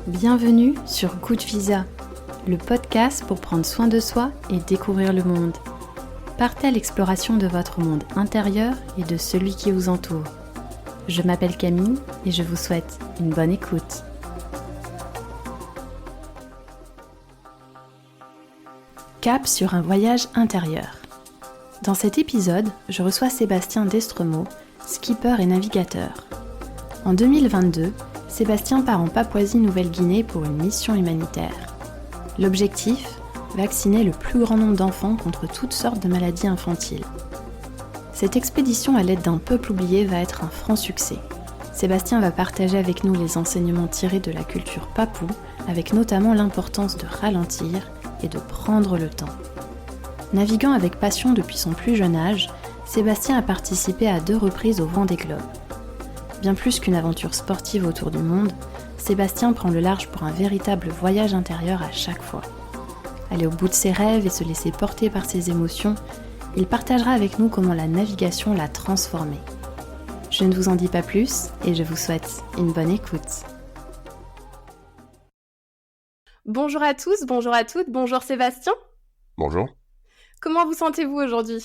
Bienvenue sur Good Visa, le podcast pour prendre soin de soi et découvrir le monde. Partez à l'exploration de votre monde intérieur et de celui qui vous entoure. Je m'appelle Camille et je vous souhaite une bonne écoute. Cap sur un voyage intérieur. Dans cet épisode, je reçois Sébastien Destremaux, skipper et navigateur. En 2022, Sébastien part en Papouasie-Nouvelle-Guinée pour une mission humanitaire. L'objectif, vacciner le plus grand nombre d'enfants contre toutes sortes de maladies infantiles. Cette expédition à l'aide d'un peuple oublié va être un franc succès. Sébastien va partager avec nous les enseignements tirés de la culture papou, avec notamment l'importance de ralentir et de prendre le temps. Naviguant avec passion depuis son plus jeune âge, Sébastien a participé à 2 reprises au Vendée Globe. Bien plus qu'une aventure sportive autour du monde, Sébastien prend le large pour un véritable voyage intérieur à chaque fois. Aller au bout de ses rêves et se laisser porter par ses émotions, il partagera avec nous comment la navigation l'a transformé. Je ne vous en dis pas plus et je vous souhaite une bonne écoute. Bonjour à tous, bonjour à toutes, bonjour Sébastien. Bonjour. Comment vous sentez-vous aujourd'hui ?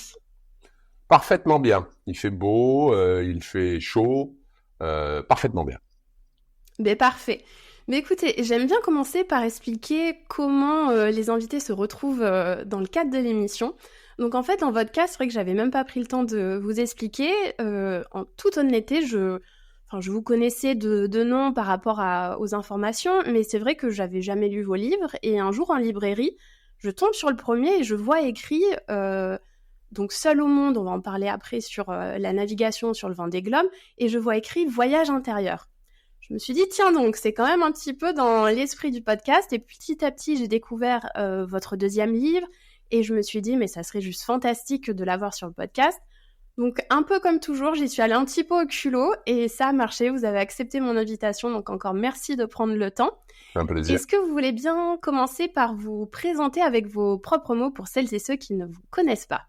Parfaitement bien. Il fait beau, il fait chaud, parfaitement bien. Ben parfait. Mais écoutez, j'aime bien commencer par expliquer comment les invités se retrouvent dans le cadre de l'émission. Donc en fait, dans votre cas, c'est vrai que j'avais même pas pris le temps de vous expliquer. En toute honnêteté, je vous connaissais de nom par rapport aux informations, mais c'est vrai que j'avais jamais lu vos livres. Et un jour en librairie, je tombe sur le premier et je vois écrit donc Seul au monde, on va en parler après sur la navigation sur le Vendée Globe, et je vois écrit Voyage intérieur. Je me suis dit, tiens donc, c'est quand même un petit peu dans l'esprit du podcast, et petit à petit, j'ai découvert votre 2e livre, et je me suis dit, mais ça serait juste fantastique de l'avoir sur le podcast. Donc, un peu comme toujours, j'y suis allée un petit peu au culot, et ça a marché, vous avez accepté mon invitation, donc encore merci de prendre le temps. Un plaisir. Est-ce que vous voulez bien commencer par vous présenter avec vos propres mots pour celles et ceux qui ne vous connaissent pas ?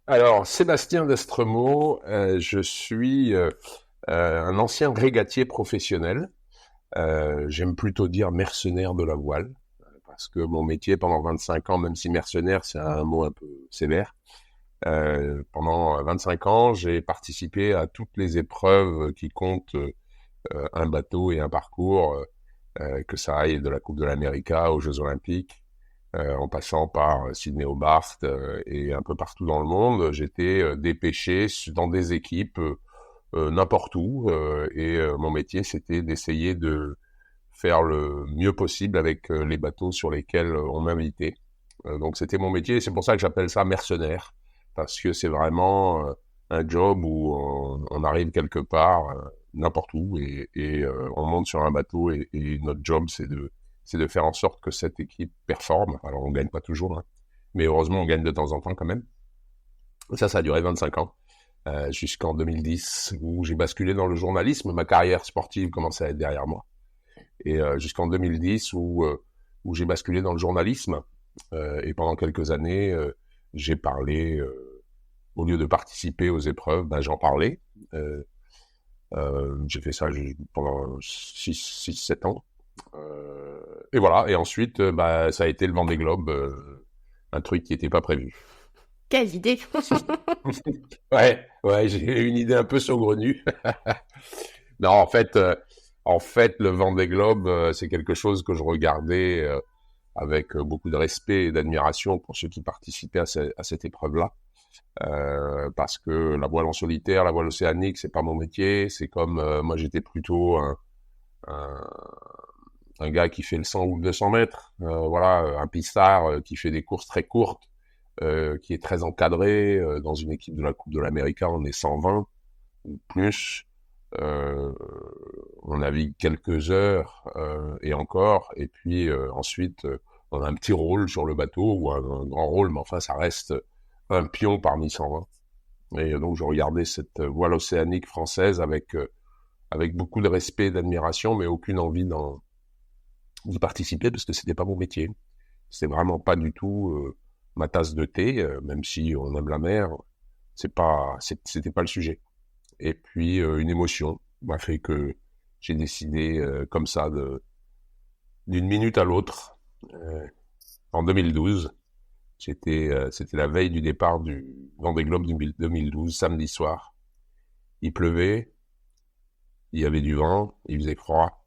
Alors, Sébastien Destremaux, je suis un ancien régatier professionnel. J'aime plutôt dire mercenaire de la voile, parce que mon métier pendant 25 ans, même si mercenaire, c'est un mot un peu sévère, pendant 25 ans, j'ai participé à toutes les épreuves qui comptent un bateau et un parcours, que ça aille de la Coupe de l'Amérique aux Jeux Olympiques, en passant par Sydney Hobart et un peu partout dans le monde. J'étais dépêché dans des équipes n'importe où, et mon métier, c'était d'essayer de faire le mieux possible avec les bateaux sur lesquels on m'invitait. Donc c'était mon métier, et c'est pour ça que j'appelle ça mercenaire, parce que c'est vraiment un job où on arrive quelque part, n'importe où, et on monte sur un bateau, et notre job, c'est de faire en sorte que cette équipe performe. Alors, on gagne pas toujours, hein, mais heureusement, on gagne de temps en temps quand même. Ça a duré 25 ans, jusqu'en 2010, où j'ai basculé dans le journalisme. Ma carrière sportive commençait à être derrière moi. Et jusqu'en 2010, où j'ai basculé dans le journalisme. Et pendant quelques années, j'ai parlé, au lieu de participer aux épreuves, j'en parlais. J'ai fait ça pendant 6-7 ans. Et voilà, et ensuite, ça a été le Vendée Globe, un truc qui n'était pas prévu. Quelle idée. Ouais, j'ai une idée un peu saugrenue. Non, en fait, le Vendée Globe, c'est quelque chose que je regardais avec beaucoup de respect et d'admiration pour ceux qui participaient à cette épreuve-là. Parce que la voile en solitaire, la voile océanique, c'est pas mon métier. C'est comme, moi j'étais plutôt un gars qui fait le 100 ou le 200 mètres, un pistard qui fait des courses très courtes, qui est très encadré. Dans une équipe de la Coupe de l'Amérique, on est 120 ou plus. On navigue quelques heures et encore, et puis ensuite on a un petit rôle sur le bateau, ou un grand rôle, mais enfin ça reste un pion parmi 120. Et donc je regardais cette voile océanique française avec beaucoup de respect et d'admiration, mais aucune envie d'y participer, parce que c'était pas mon métier. C'est vraiment pas du tout ma tasse de thé, même si on aime la mer, c'était pas le sujet. Et puis une émotion m'a fait que j'ai décidé comme ça d'une minute à l'autre. En 2012, c'était la veille du départ du Vendée Globe 2012, samedi soir. Il pleuvait, il y avait du vent, il faisait froid,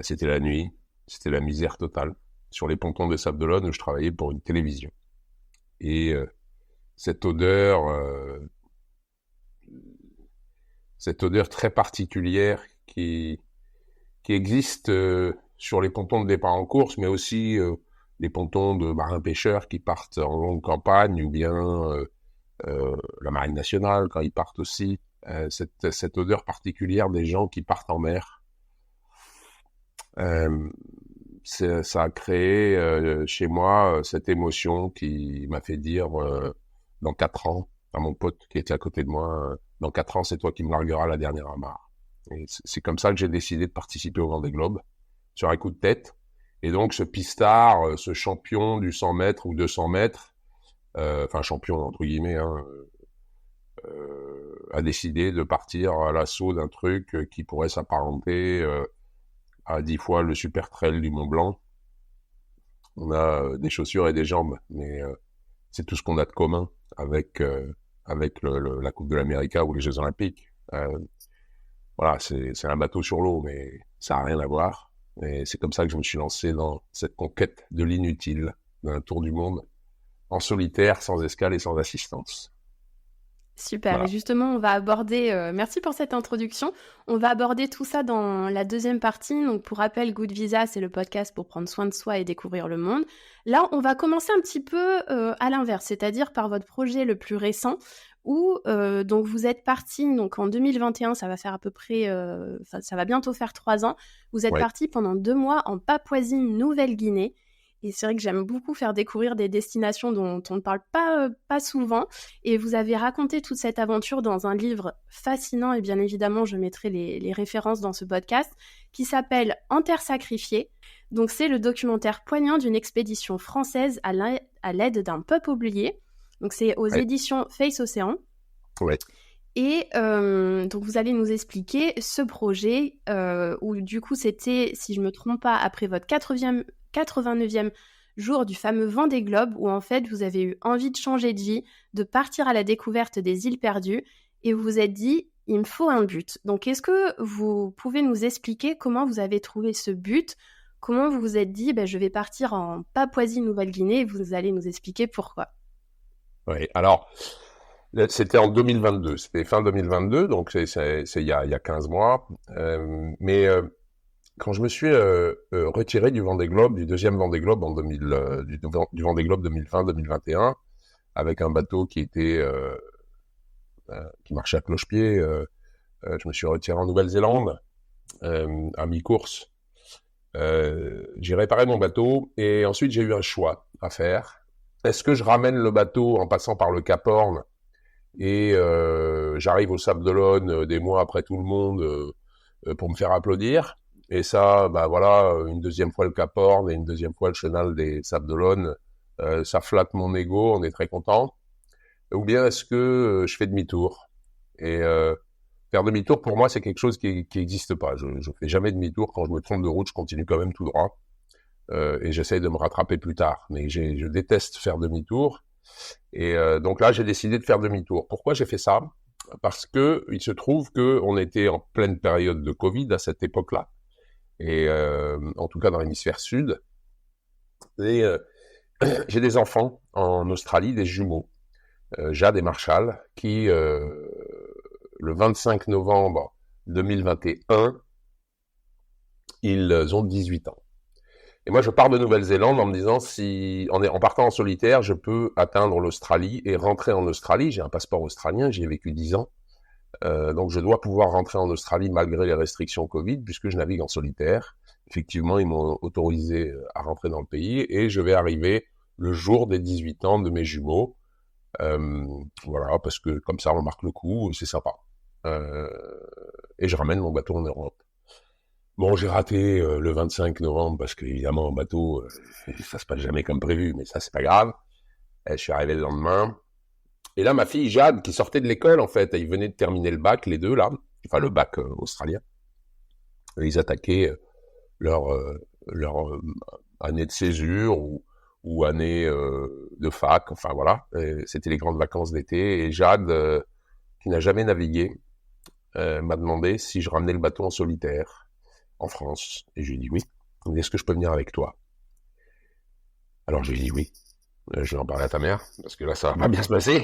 c'était la nuit, c'était la misère totale sur les pontons de Sables-d'Olonne où je travaillais pour une télévision. Et cette odeur très particulière qui existe sur les pontons de départ en course, mais aussi les pontons de marins-pêcheurs qui partent en longue campagne, ou bien la Marine nationale quand ils partent aussi. Cette odeur particulière des gens qui partent en mer. Ça a créé chez moi cette émotion qui m'a fait dire dans 4 ans, à mon pote qui était à côté de moi, dans 4 ans, c'est toi qui me largueras la dernière amarre. Et c'est comme ça que j'ai décidé de participer au Vendée Globe, sur un coup de tête. Et donc, ce pistard, ce champion du 100 mètres ou 200 mètres, enfin champion entre guillemets, a décidé de partir à l'assaut d'un truc qui pourrait s'apparenter à 10 fois le super trail du Mont Blanc. On a des chaussures et des jambes, mais c'est tout ce qu'on a de commun avec la Coupe de l'Amérique ou les Jeux Olympiques. Voilà, c'est un bateau sur l'eau, mais ça n'a rien à voir. Et c'est comme ça que je me suis lancé dans cette conquête de l'inutile, d'un tour du monde, en solitaire, sans escale et sans assistance. Super, Voilà. et justement, on va aborder, merci pour cette introduction, on va aborder tout ça dans la deuxième partie. Donc pour rappel, Good Visa, c'est le podcast pour prendre soin de soi et découvrir le monde. Là, on va commencer un petit peu à l'inverse, c'est-à-dire par votre projet le plus récent, où donc vous êtes parti donc en 2021, ça va faire à peu près, ça va bientôt faire 3 ans, vous êtes parti pendant 2 mois en Papouasie-Nouvelle-Guinée. Et c'est vrai que j'aime beaucoup faire découvrir des destinations dont on ne parle pas souvent. Et vous avez raconté toute cette aventure dans un livre fascinant, et bien évidemment, je mettrai les références dans ce podcast, qui s'appelle En terre sacrifiée. Donc c'est le documentaire poignant d'une expédition française à l'aide d'un peuple oublié. Donc c'est aux éditions Face Océan. Ouais. Et donc vous allez nous expliquer ce projet où du coup c'était, si je ne me trompe pas, après votre 89e jour du fameux Vendée Globe, où en fait vous avez eu envie de changer de vie, de partir à la découverte des îles perdues, et vous vous êtes dit, il me faut un but. Donc est-ce que vous pouvez nous expliquer comment vous avez trouvé ce but, comment vous vous êtes dit, je vais partir en Papouasie-Nouvelle-Guinée, et vous allez nous expliquer pourquoi. Oui, alors, c'était en 2022, c'était fin 2022, donc c'est il y a 15 mois, mais quand je me suis retiré du Vendée Globe, du deuxième Vendée Globe du Vendée Globe 2020-2021, avec un bateau qui marchait à cloche-pied, je me suis retiré en Nouvelle-Zélande à mi-course. J'ai réparé mon bateau et ensuite j'ai eu un choix à faire. Est-ce que je ramène le bateau en passant par le Cap Horn et j'arrive au Sables-d'Olonne des mois après tout le monde pour me faire applaudir? Et ça, voilà, une deuxième fois le Cap Horn et une deuxième fois le chenal des Sables-d'Olonne, ça flatte mon ego, on est très content. Ou bien est-ce que je fais demi-tour? Et faire demi-tour, pour moi, c'est quelque chose qui n'existe pas. Je fais jamais demi-tour. Quand je me trompe de route, je continue quand même tout droit. Et j'essaye de me rattraper plus tard. Mais je déteste faire demi-tour. Et donc là, j'ai décidé de faire demi-tour. Pourquoi j'ai fait ça? Parce que il se trouve que on était en pleine période de Covid à cette époque-là. Et en tout cas dans l'hémisphère sud. Et j'ai des enfants en Australie, des jumeaux, Jade et Marshall, qui le 25 novembre 2021, ils ont 18 ans. Et moi, je pars de Nouvelle-Zélande en me disant, en partant en solitaire, je peux atteindre l'Australie et rentrer en Australie. J'ai un passeport australien, j'y ai vécu 10 ans. Donc, je dois pouvoir rentrer en Australie malgré les restrictions Covid, puisque je navigue en solitaire. Effectivement, ils m'ont autorisé à rentrer dans le pays et je vais arriver le jour des 18 ans de mes jumeaux. Voilà, parce que comme ça, on marque le coup, c'est sympa. Et je ramène mon bateau en Europe. Bon, j'ai raté le 25 novembre parce qu'évidemment, en bateau, ça se passe jamais comme prévu, mais ça, c'est pas grave. Je suis arrivé le lendemain. Et là, ma fille Jade, qui sortait de l'école, en fait, ils venaient de terminer le bac, les deux, là. Enfin, le bac australien. Et ils attaquaient leur année de césure ou année de fac. Enfin, voilà. Et c'était les grandes vacances d'été. Et Jade, qui n'a jamais navigué, m'a demandé si je ramenais le bateau en solitaire en France. Et je lui ai dit oui. Il m'a dit, est-ce que je peux venir avec toi? Alors, je lui ai dit oui. Je vais en parler à ta mère, parce que là, ça va pas bien se passer.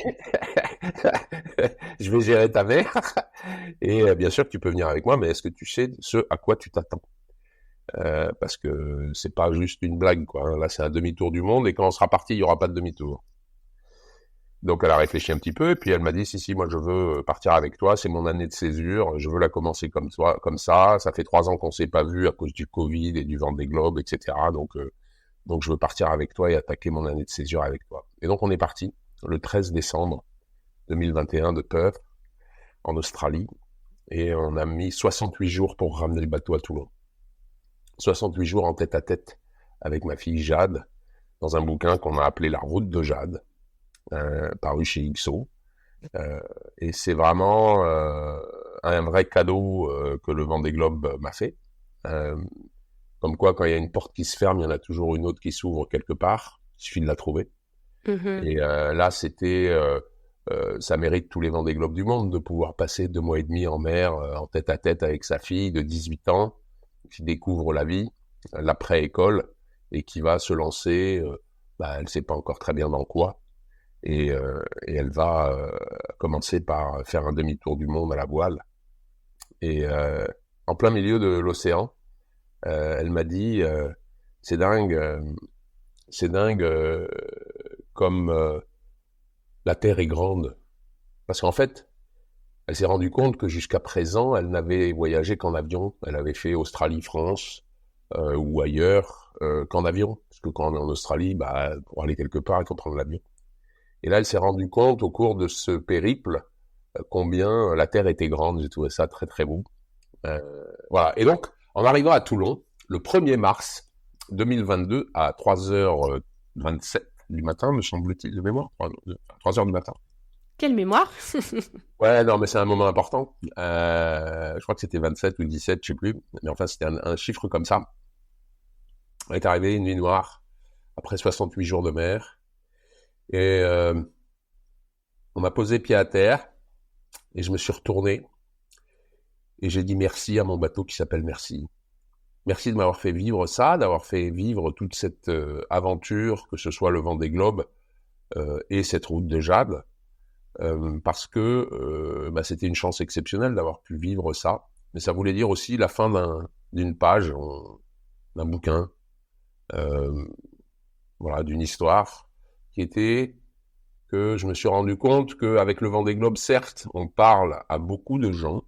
Je vais gérer ta mère. Et bien sûr que tu peux venir avec moi, mais est-ce que tu sais ce à quoi tu t'attends? Parce que c'est pas juste une blague, quoi. Là, c'est un demi-tour du monde, et quand on sera parti, il y aura pas de demi-tour. Donc, elle a réfléchi un petit peu, et puis elle m'a dit, si, moi, je veux partir avec toi, c'est mon année de césure, je veux la commencer comme ça. Ça fait 3 ans qu'on s'est pas vu à cause du Covid et du Vendée Globe, etc. Donc, je veux partir avec toi et attaquer mon année de césure avec toi. Et donc, on est parti le 13 décembre 2021 de Perth, en Australie, et on a mis 68 jours pour ramener le bateau à Toulon. 68 jours en tête à tête avec ma fille Jade, dans un bouquin qu'on a appelé La Route de Jade, paru chez XO. Et c'est vraiment un vrai cadeau que le Vendée Globe m'a fait. Comme quoi, quand il y a une porte qui se ferme, il y en a toujours une autre qui s'ouvre quelque part. Il suffit de la trouver. Et là, ça mérite tous les Vendée Globe du monde de pouvoir passer 2 mois et demi en mer, en tête à tête avec sa fille de 18 ans, qui découvre la vie, l'après-école, et qui va se lancer, elle sait pas encore très bien dans quoi, et elle va commencer par faire un demi-tour du monde à la voile. Et en plein milieu de l'océan, elle m'a dit, c'est dingue comme la Terre est grande. Parce qu'en fait, elle s'est rendue compte que jusqu'à présent, elle n'avait voyagé qu'en avion. Elle avait fait Australie-France ou ailleurs qu'en avion. Parce que quand on est en Australie, pour aller quelque part, il faut prendre l'avion. Et là, elle s'est rendue compte au cours de ce périple combien la Terre était grande. J'ai trouvé ça très très beau. Voilà. Et donc, en arrivant à Toulon, le 1er mars 2022 à 3h27 du matin, me semble-t-il, de mémoire, 3h du matin. Quelle mémoire. Ouais, non, mais c'est un moment important. Je crois que c'était 27 ou 17, je sais plus. Mais enfin, c'était un chiffre comme ça. On est arrivé une nuit noire, après 68 jours de mer. Et on m'a posé pied à terre, et je me suis retourné. Et j'ai dit merci à mon bateau qui s'appelle Merci. Merci de m'avoir fait vivre ça, d'avoir fait vivre toute cette aventure, que ce soit le Vendée Globe et cette route de Jade. Parce que c'était une chance exceptionnelle d'avoir pu vivre ça. Mais ça voulait dire aussi la fin d'une page, d'un bouquin, d'une histoire, qui était que je me suis rendu compte qu'avec le Vendée Globe, certes, on parle à beaucoup de gens,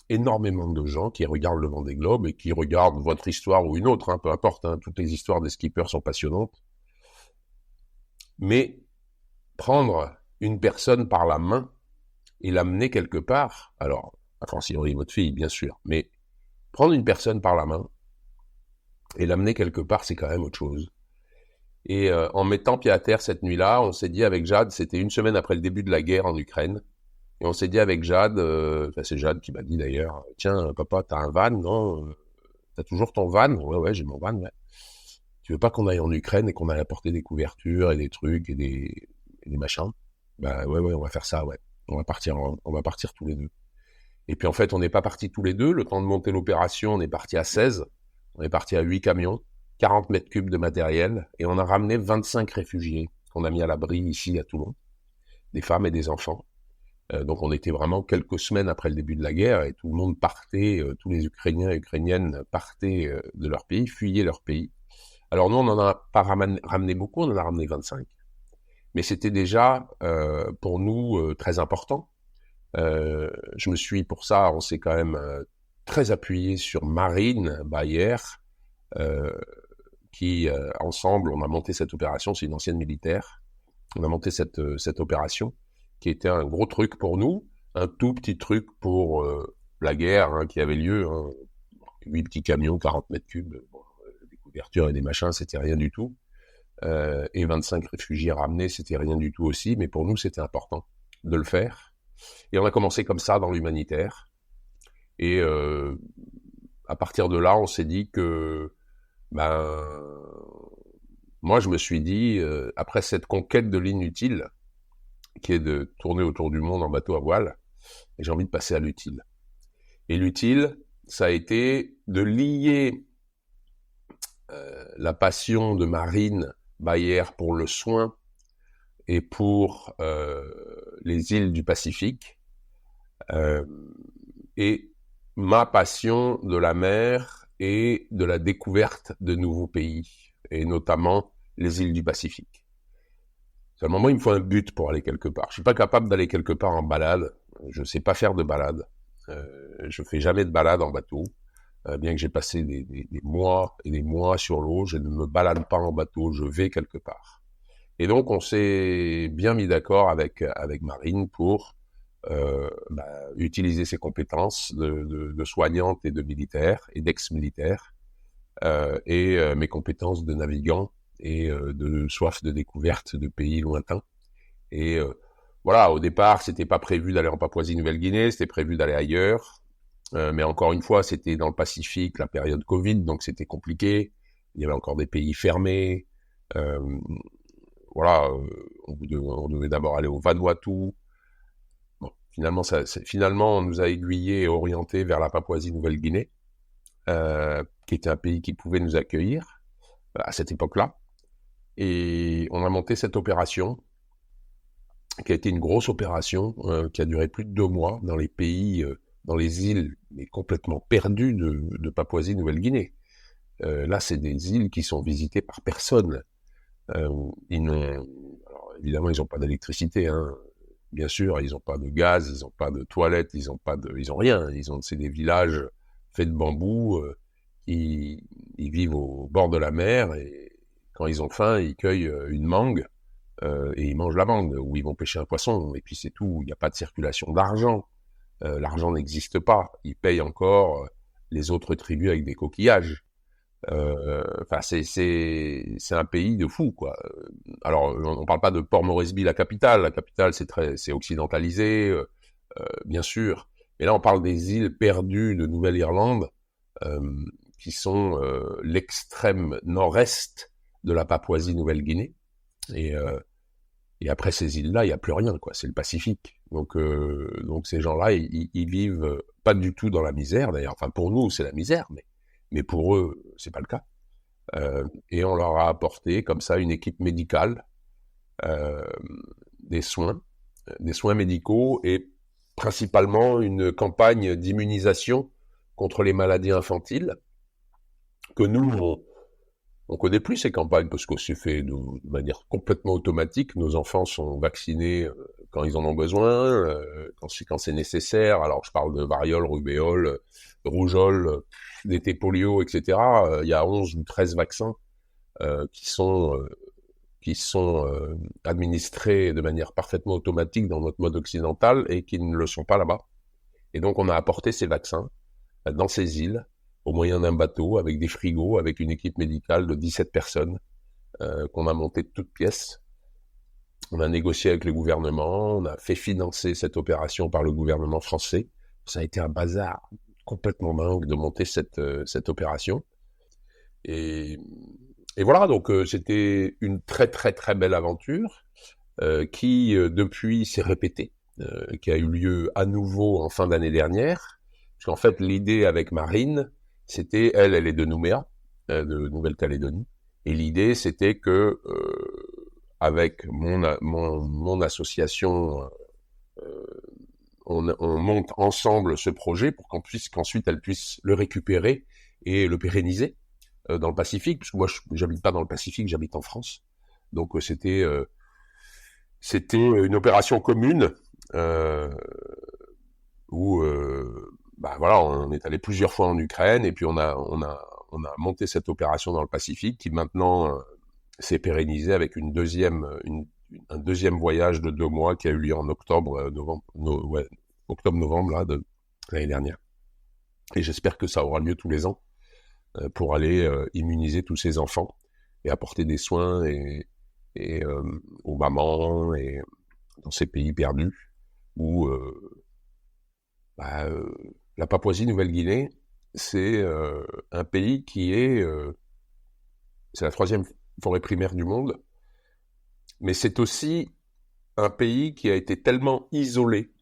énormément de gens qui regardent le Vendée Globe et qui regardent votre histoire ou une autre, peu importe, toutes les histoires des skippers sont passionnantes. Mais prendre une personne par la main et l'amener quelque part, alors, a fortiori votre fille, bien sûr, mais prendre une personne par la main et l'amener quelque part, c'est quand même autre chose. Et en mettant pied à terre cette nuit-là, on s'est dit avec Jade, c'était une semaine après le début de la guerre en Ukraine, et on s'est dit avec Jade, c'est Jade qui m'a dit d'ailleurs, tiens, papa, t'as un van, non? T'as toujours ton van? Ouais, j'ai mon van, ouais. Tu veux pas qu'on aille en Ukraine et qu'on aille apporter des couvertures et des trucs et des machins? Ouais, on va faire ça, ouais. On va partir tous les deux. Et puis en fait, on n'est pas partis tous les deux. Le temps de monter l'opération, on est parti à 16. On est parti à 8 camions, 40 mètres cubes de matériel, et on a ramené 25 réfugiés qu'on a mis à l'abri ici à Toulon, des femmes et des enfants. Donc on était vraiment quelques semaines après le début de la guerre, et tout le monde partait, tous les Ukrainiens et Ukrainiennes partaient de leur pays, fuyaient leur pays. Alors nous, on n'en a pas ramené beaucoup, on en a ramené 25. Mais c'était déjà, pour nous, très important. Je me suis, pour ça, on s'est quand même très appuyé sur Marine Bayer, qui, ensemble, on a monté cette opération, c'est une ancienne militaire. On a monté cette opération, qui était un gros truc pour nous, un tout petit truc pour la guerre qui avait lieu. 8 petits camions, 40 mètres cubes, des couvertures et des machins, c'était rien du tout. et 25 réfugiés ramenés, c'était rien du tout aussi, mais pour nous, c'était important de le faire. Et on a commencé comme ça dans l'humanitaire. Et à partir de là, on s'est dit que, moi, je me suis dit, après cette conquête de l'inutile, qui est de tourner autour du monde en bateau à voile, j'ai envie de passer à l'utile. Et l'utile, ça a été de lier la passion de Marine Bayer pour le soin et pour les îles du Pacifique, et ma passion de la mer et de la découverte de nouveaux pays, et notamment les îles du Pacifique. Seulement, moi, il me faut un but pour aller quelque part. Je suis pas capable d'aller quelque part en balade. Je sais pas faire de balade. Je fais jamais de balade en bateau. Bien que j'ai passé des mois et des mois sur l'eau, je ne me balade pas en bateau, je vais quelque part. Et donc, on s'est bien mis d'accord avec Marine pour utiliser ses compétences de soignante et de militaire et d'ex-militaire, et mes compétences de navigant et de soif de découverte de pays lointains. Et voilà, au départ, c'était pas prévu d'aller en Papouasie-Nouvelle-Guinée, c'était prévu d'aller ailleurs. Mais encore une fois, c'était dans le Pacifique, la période Covid, donc c'était compliqué. Il y avait encore des pays fermés. Voilà, on devait d'abord aller au Vanuatu. Bon, finalement, on nous a aiguillés et orientés vers la Papouasie-Nouvelle-Guinée, qui était un pays qui pouvait nous accueillir à cette époque-là. Et on a monté cette opération, qui a été une grosse opération, qui a duré plus de 2 mois dans les pays, dans les îles, mais complètement perdues de Papouasie-Nouvelle-Guinée. Là, c'est des îles qui sont visitées par personne. Alors, évidemment, ils n'ont pas d'électricité, hein. Bien sûr, ils n'ont pas de gaz, ils n'ont pas de toilettes, ils ont rien. C'est des villages faits de bambou, ils vivent au bord de la mer, et quand ils ont faim, ils cueillent une mangue, et ils mangent la mangue, ou ils vont pêcher un poisson, et puis c'est tout. Il n'y a pas de circulation d'argent. L'argent n'existe pas. Ils payent encore les autres tribus avec des coquillages. Enfin, c'est un pays de fou, quoi. Alors, on parle pas de Port Moresby, la capitale. La capitale, c'est occidentalisé, bien sûr. Mais là, on parle des îles perdues de Nouvelle-Irlande, qui sont l'extrême nord-est de la Papouasie-Nouvelle-Guinée. Et après ces îles-là, il n'y a plus rien, quoi. C'est le Pacifique. Donc ces gens-là, ils vivent pas du tout dans la misère, d'ailleurs. Enfin, pour nous, c'est la misère, mais pour eux, c'est pas le cas. Et on leur a apporté, comme ça, une équipe médicale, des soins médicaux, et principalement une campagne d'immunisation contre les maladies infantiles, que nous, on connaît plus ces campagnes, parce que c'est fait de manière complètement automatique. Nos enfants sont vaccinés quand ils en ont besoin, quand c'est nécessaire. Alors, je parle de variole, rubéole, rougeole, d'été polio, etc. Il y a 11 ou 13 vaccins qui sont administrés de manière parfaitement automatique dans notre mode occidental, et qui ne le sont pas là-bas. Et donc, on a apporté ces vaccins dans ces îles, au moyen d'un bateau, avec des frigos, avec une équipe médicale de 17 personnes, qu'on a monté de toutes pièces. On a négocié avec le gouvernement, on a fait financer cette opération par le gouvernement français. Ça a été un bazar complètement dingue de monter cette opération. Et voilà, donc c'était une très très très belle aventure, qui depuis s'est répétée, qui a eu lieu à nouveau en fin d'année dernière. Parce qu'en fait, l'idée avec Marine, c'était, elle est de Nouméa, de Nouvelle-Calédonie, et l'idée c'était que avec mon association, on monte ensemble ce projet pour qu'ensuite elle puisse le récupérer et le pérenniser dans le Pacifique, parce que moi j'habite pas dans le Pacifique, j'habite en France. Donc c'était une opération commune, où voilà, on est allé plusieurs fois en Ukraine, et puis on a monté cette opération dans le Pacifique, qui maintenant s'est pérennisé avec un deuxième voyage de 2 mois qui a eu lieu en octobre-novembre là, de l'année dernière. Et j'espère que ça aura lieu tous les ans, pour aller immuniser tous ces enfants et apporter des soins et aux mamans et dans ces pays perdus où la Papouasie-Nouvelle-Guinée, c'est un pays qui c'est la 3e forêt primaire du monde, mais c'est aussi un pays qui a été tellement isolé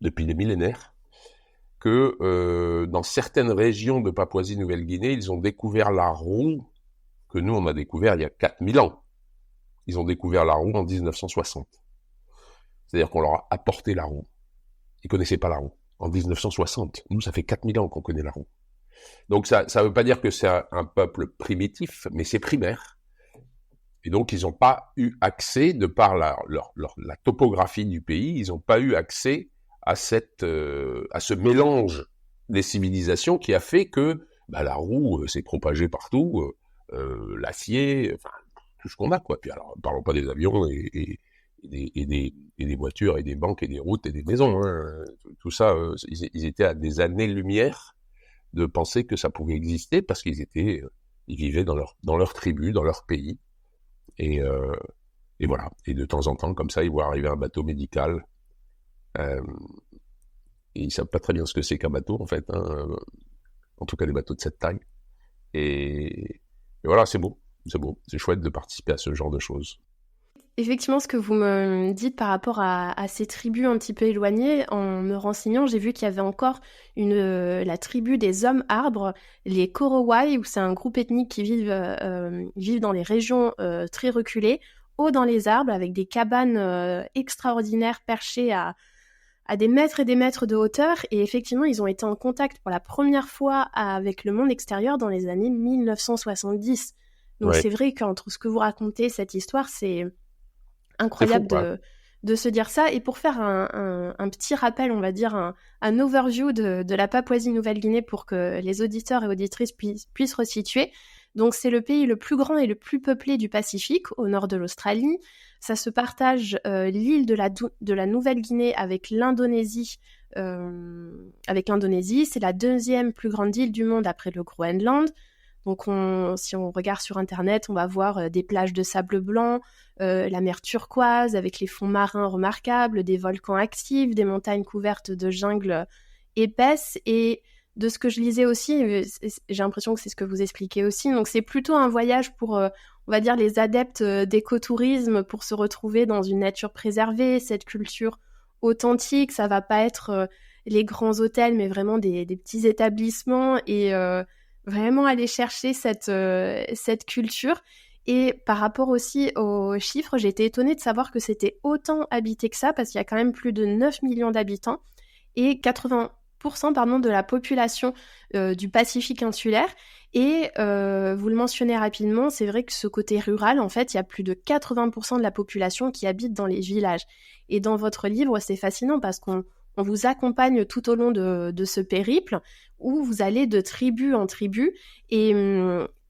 depuis des millénaires que dans certaines régions de Papouasie-Nouvelle-Guinée, ils ont découvert la roue que nous, on a découvert il y a 4000 ans. Ils ont découvert la roue en 1960. C'est-à-dire qu'on leur a apporté la roue. Ils connaissaient pas la roue. En 1960. Nous, ça fait 4000 ans qu'on connaît la roue. Donc ça veut pas dire que c'est un peuple primitif, mais c'est primaire. Et donc, ils n'ont pas eu accès, de par la topographie du pays, ils n'ont pas eu accès à ce mélange des civilisations qui a fait que la roue s'est propagée partout, l'acier, enfin, tout ce qu'on a, quoi. Puis alors, parlons pas des avions et des voitures et des banques et des routes et des maisons, hein. Tout ça, ils étaient à des années-lumière de penser que ça pouvait exister parce ils vivaient dans leur tribu, dans leur pays. Et voilà. Et de temps en temps, comme ça, ils voient arriver un bateau médical. Et ils savent pas très bien ce que c'est qu'un bateau, en fait, hein. En tout cas, des bateaux de cette taille. Et voilà, c'est beau. C'est chouette de participer à ce genre de choses. Effectivement, ce que vous me dites par rapport à ces tribus un petit peu éloignées, en me renseignant, j'ai vu qu'il y avait encore la tribu des hommes arbres, les Korowai, où c'est un groupe ethnique qui vivent dans les régions très reculées, haut dans les arbres, avec des cabanes extraordinaires perchées à des mètres et des mètres de hauteur. Et effectivement, ils ont été en contact pour la première fois avec le monde extérieur dans les années 1970. Donc Ouais. c'est vrai qu'entre ce que vous racontez, cette histoire, c'est incroyable C'est fou, hein. de se dire ça. Et pour faire un petit rappel, on va dire un overview de la Papouasie-Nouvelle-Guinée pour que les auditeurs et auditrices puissent resituer. Donc c'est le pays le plus grand et le plus peuplé du Pacifique, au nord de l'Australie. Ça se partage l'île de la Nouvelle-Guinée avec l'Indonésie. C'est la 2e plus grande île du monde après le Groenland. Donc si on regarde sur Internet, on va voir des plages de sable blanc, la mer turquoise avec les fonds marins remarquables, des volcans actifs, des montagnes couvertes de jungles épaisses. Et de ce que je lisais aussi, j'ai l'impression que c'est ce que vous expliquez aussi, donc c'est plutôt un voyage pour, on va dire, les adeptes d'écotourisme, pour se retrouver dans une nature préservée, cette culture authentique. Ça va pas être les grands hôtels, mais vraiment des petits établissements, et vraiment aller chercher cette culture. Et par rapport aussi aux chiffres, j'ai été étonnée de savoir que c'était autant habité que ça, parce qu'il y a quand même plus de 9 millions d'habitants et 80% de la population du Pacifique insulaire. Et vous le mentionnez rapidement, c'est vrai que ce côté rural, en fait, il y a plus de 80% de la population qui habite dans les villages. Et dans votre livre, c'est fascinant parce qu'on vous accompagne tout au long de ce périple où vous allez de tribu en tribu. Et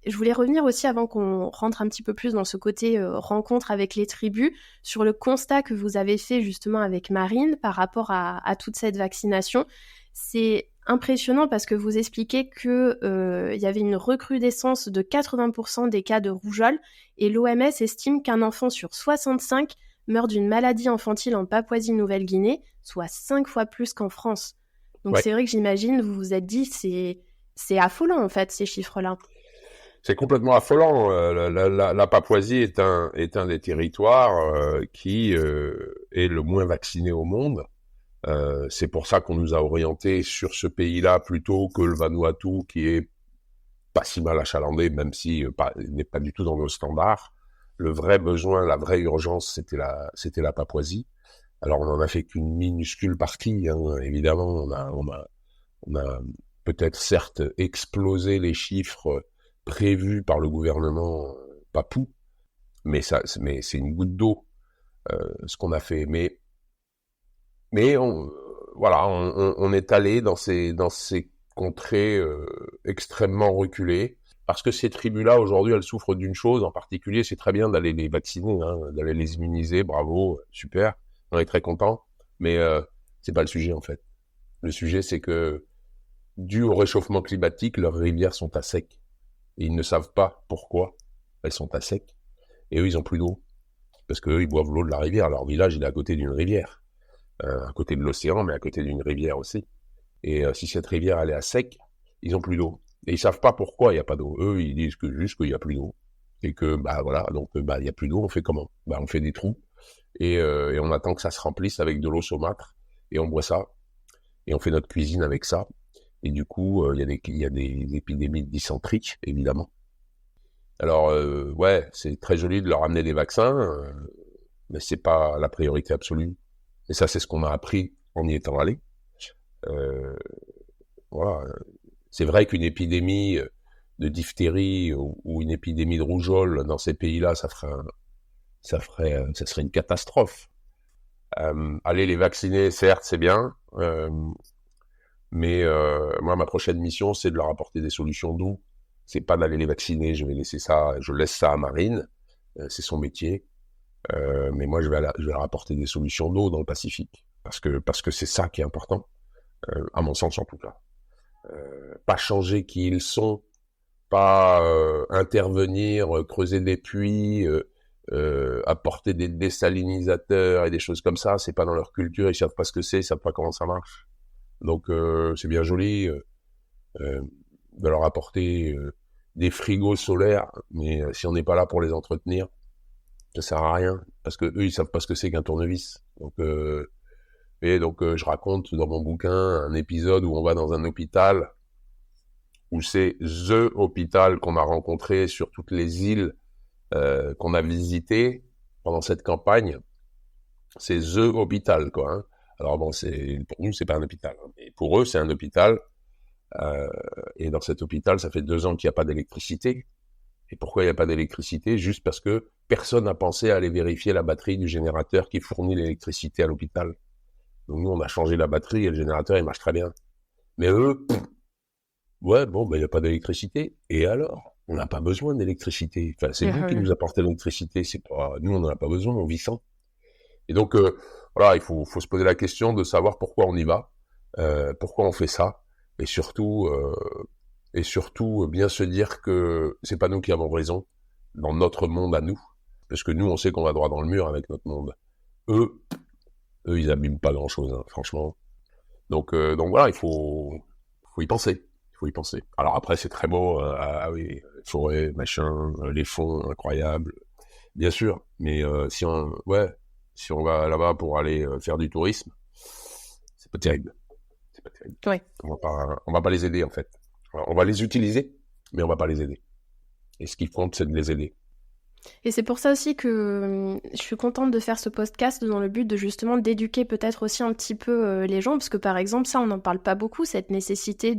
je voulais revenir aussi, avant qu'on rentre un petit peu plus dans ce côté rencontre avec les tribus, sur le constat que vous avez fait justement avec Marine par rapport à toute cette vaccination. C'est impressionnant parce que vous expliquez qu'il y avait une recrudescence de 80% des cas de rougeole, et l'OMS estime qu'un enfant sur 65 meurt d'une maladie infantile en Papouasie-Nouvelle-Guinée, soit 5 fois plus qu'en France. Donc Ouais. c'est vrai que j'imagine, vous vous êtes dit, c'est affolant en fait, ces chiffres-là. C'est complètement affolant. La Papouasie est un des territoires qui est le moins vacciné au monde. C'est pour ça qu'on nous a orientés sur ce pays-là plutôt que le Vanuatu, qui est pas si mal achalandé, même si n'est pas du tout dans nos standards. Le vrai besoin, la vraie urgence, c'était la Papouasie. Alors on en a fait qu'une minuscule partie, hein. Évidemment, on a peut-être certes explosé les chiffres prévus par le gouvernement papou, mais c'est une goutte d'eau ce qu'on a fait. Mais on est allé dans ces contrées extrêmement reculées, parce que ces tribus-là aujourd'hui, elles souffrent d'une chose en particulier. C'est très bien d'aller les vacciner, hein, d'aller les immuniser, bravo, super, on est très content. Mais c'est pas le sujet en fait. Le sujet, c'est que dû au réchauffement climatique, leurs rivières sont à sec. Et ils ne savent pas pourquoi. elles sont à sec, et eux, ils ont plus d'eau, parce qu'eux, ils boivent l'eau de la rivière. Leur village, il est à côté d'une rivière, à côté de l'océan, mais à côté d'une rivière aussi. Et si cette rivière, elle est à sec, ils ont plus d'eau. Et ils savent pas pourquoi il y a pas d'eau. Eux, ils disent que juste qu'il y a plus d'eau. Et que, voilà, donc, il y a plus d'eau, on fait comment? On fait des trous, et on attend que ça se remplisse avec de l'eau saumâtre, et on boit ça, et on fait notre cuisine avec ça. Et du coup, il y a des épidémies de dysenterie, évidemment. Alors, ouais, c'est très joli de leur amener des vaccins, mais c'est pas la priorité absolue. Et ça, c'est ce qu'on a appris en y étant allé. Voilà. C'est vrai qu'une épidémie de diphtérie ou une épidémie de rougeole dans ces pays-là, ça serait une catastrophe. Aller les vacciner, certes, c'est bien, mais moi, ma prochaine mission, c'est de leur apporter des solutions d'eau. C'est pas d'aller les vacciner, je laisse ça à Marine, c'est son métier. Mais moi, je vais leur apporter des solutions d'eau dans le Pacifique, parce que c'est ça qui est important, à mon sens en tout cas. Pas changer qui ils sont, pas intervenir, creuser des puits, apporter des désalinisateurs et des choses comme ça. C'est pas dans leur culture, ils savent pas ce que c'est, ils savent pas comment ça marche. Donc c'est bien joli de leur apporter des frigos solaires, mais si on n'est pas là pour les entretenir, ça sert à rien, parce que eux ils savent pas ce que c'est qu'un tournevis. Donc je raconte dans mon bouquin un épisode où on va dans un hôpital, où c'est THE hôpital qu'on a rencontré sur toutes les îles qu'on a visitées pendant cette campagne. C'est THE hôpital, quoi. Hein. Alors bon, pour nous, c'est pas un hôpital, hein, mais pour eux, c'est un hôpital. Et dans cet hôpital, ça fait 2 ans qu'il n'y a pas d'électricité. Et pourquoi il n'y a pas d'électricité? Juste parce que personne n'a pensé à aller vérifier la batterie du générateur qui fournit l'électricité à l'hôpital. Donc nous, on a changé la batterie et le générateur, il marche très bien. Mais eux, ouais, bon, il n'y a pas d'électricité. Et alors? On n'a pas besoin d'électricité. Enfin, c'est vous qui nous apportez l'électricité. C'est pas, nous, on n'en a pas besoin, on vit sans. Et donc, voilà, il faut se poser la question de savoir pourquoi on y va, pourquoi on fait ça, et surtout bien se dire que c'est pas nous qui avons raison dans notre monde à nous, parce que nous, on sait qu'on va droit dans le mur avec notre monde. Eux, ils abîment pas grand-chose, hein, franchement. Donc voilà, il faut y penser. Il faut y penser. Alors après, c'est très beau, ah oui, forêt, machin, les fonds incroyables, bien sûr. Mais si on va là-bas pour aller faire du tourisme, c'est pas terrible. C'est pas terrible. Ouais. On va pas les aider en fait. On va les utiliser, mais on va pas les aider. Et ce qui compte, c'est de les aider. Et c'est pour ça aussi que je suis contente de faire ce podcast dans le but de justement d'éduquer peut-être aussi un petit peu les gens, parce que par exemple, ça, on n'en parle pas beaucoup, cette nécessité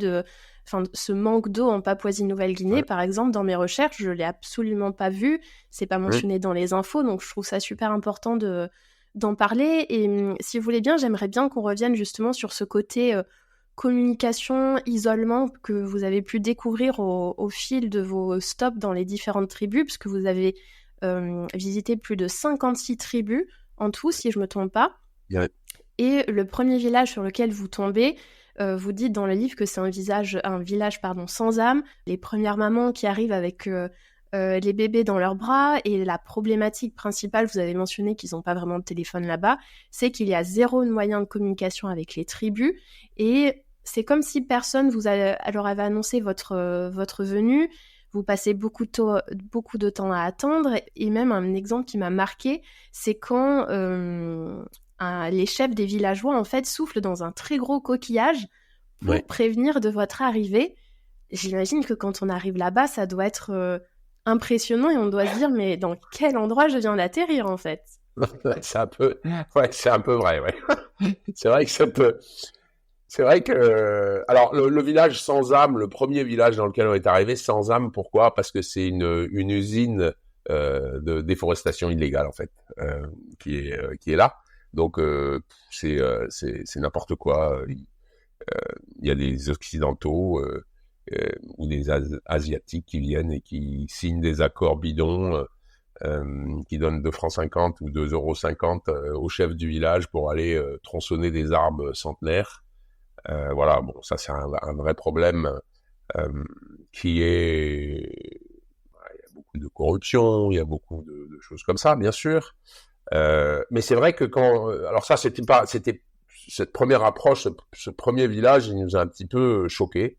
ce manque d'eau en Papouasie-Nouvelle-Guinée, Ouais. par exemple, dans mes recherches, je l'ai absolument pas vu, c'est pas mentionné dans les infos, donc je trouve ça super important d'en parler. Et si vous voulez bien, j'aimerais bien qu'on revienne justement sur ce côté communication, isolement que vous avez pu découvrir au fil de vos stops dans les différentes tribus, puisque vous avez visité plus de 56 tribus en tout, si je ne me trompe pas. Ouais. Et le premier village sur lequel vous tombez, vous dites dans le livre que c'est un village sans âme. Les premières mamans qui arrivent avec les bébés dans leurs bras, et la problématique principale, vous avez mentionné qu'ils n'ont pas vraiment de téléphone là-bas, c'est qu'il y a 0 moyen de communication avec les tribus, et c'est comme si personne leur avait annoncé votre venue. Vous passez beaucoup de temps à attendre, et même un exemple qui m'a marqué, c'est quand les chefs des villageois en fait soufflent dans un très gros coquillage pour prévenir de votre arrivée. J'imagine que quand on arrive là-bas, ça doit être impressionnant, et on doit se dire mais dans quel endroit je viens d'atterrir en fait. c'est un peu vrai, ouais. C'est vrai que alors le village sans âme, le premier village dans lequel on est arrivé sans âme, pourquoi? Parce que c'est une usine de déforestation illégale en fait qui est là. Donc c'est n'importe quoi. Il y a des occidentaux ou des asiatiques qui viennent et qui signent des accords bidons qui donnent 2,50 francs ou 2,50 € au chef du village pour aller tronçonner des arbres centenaires. Voilà, bon, ça c'est un vrai problème qui est... Il y a beaucoup de corruption, il y a beaucoup de choses comme ça, bien sûr. Mais c'est vrai que alors ça, c'était cette première approche, ce premier village, il nous a un petit peu choqués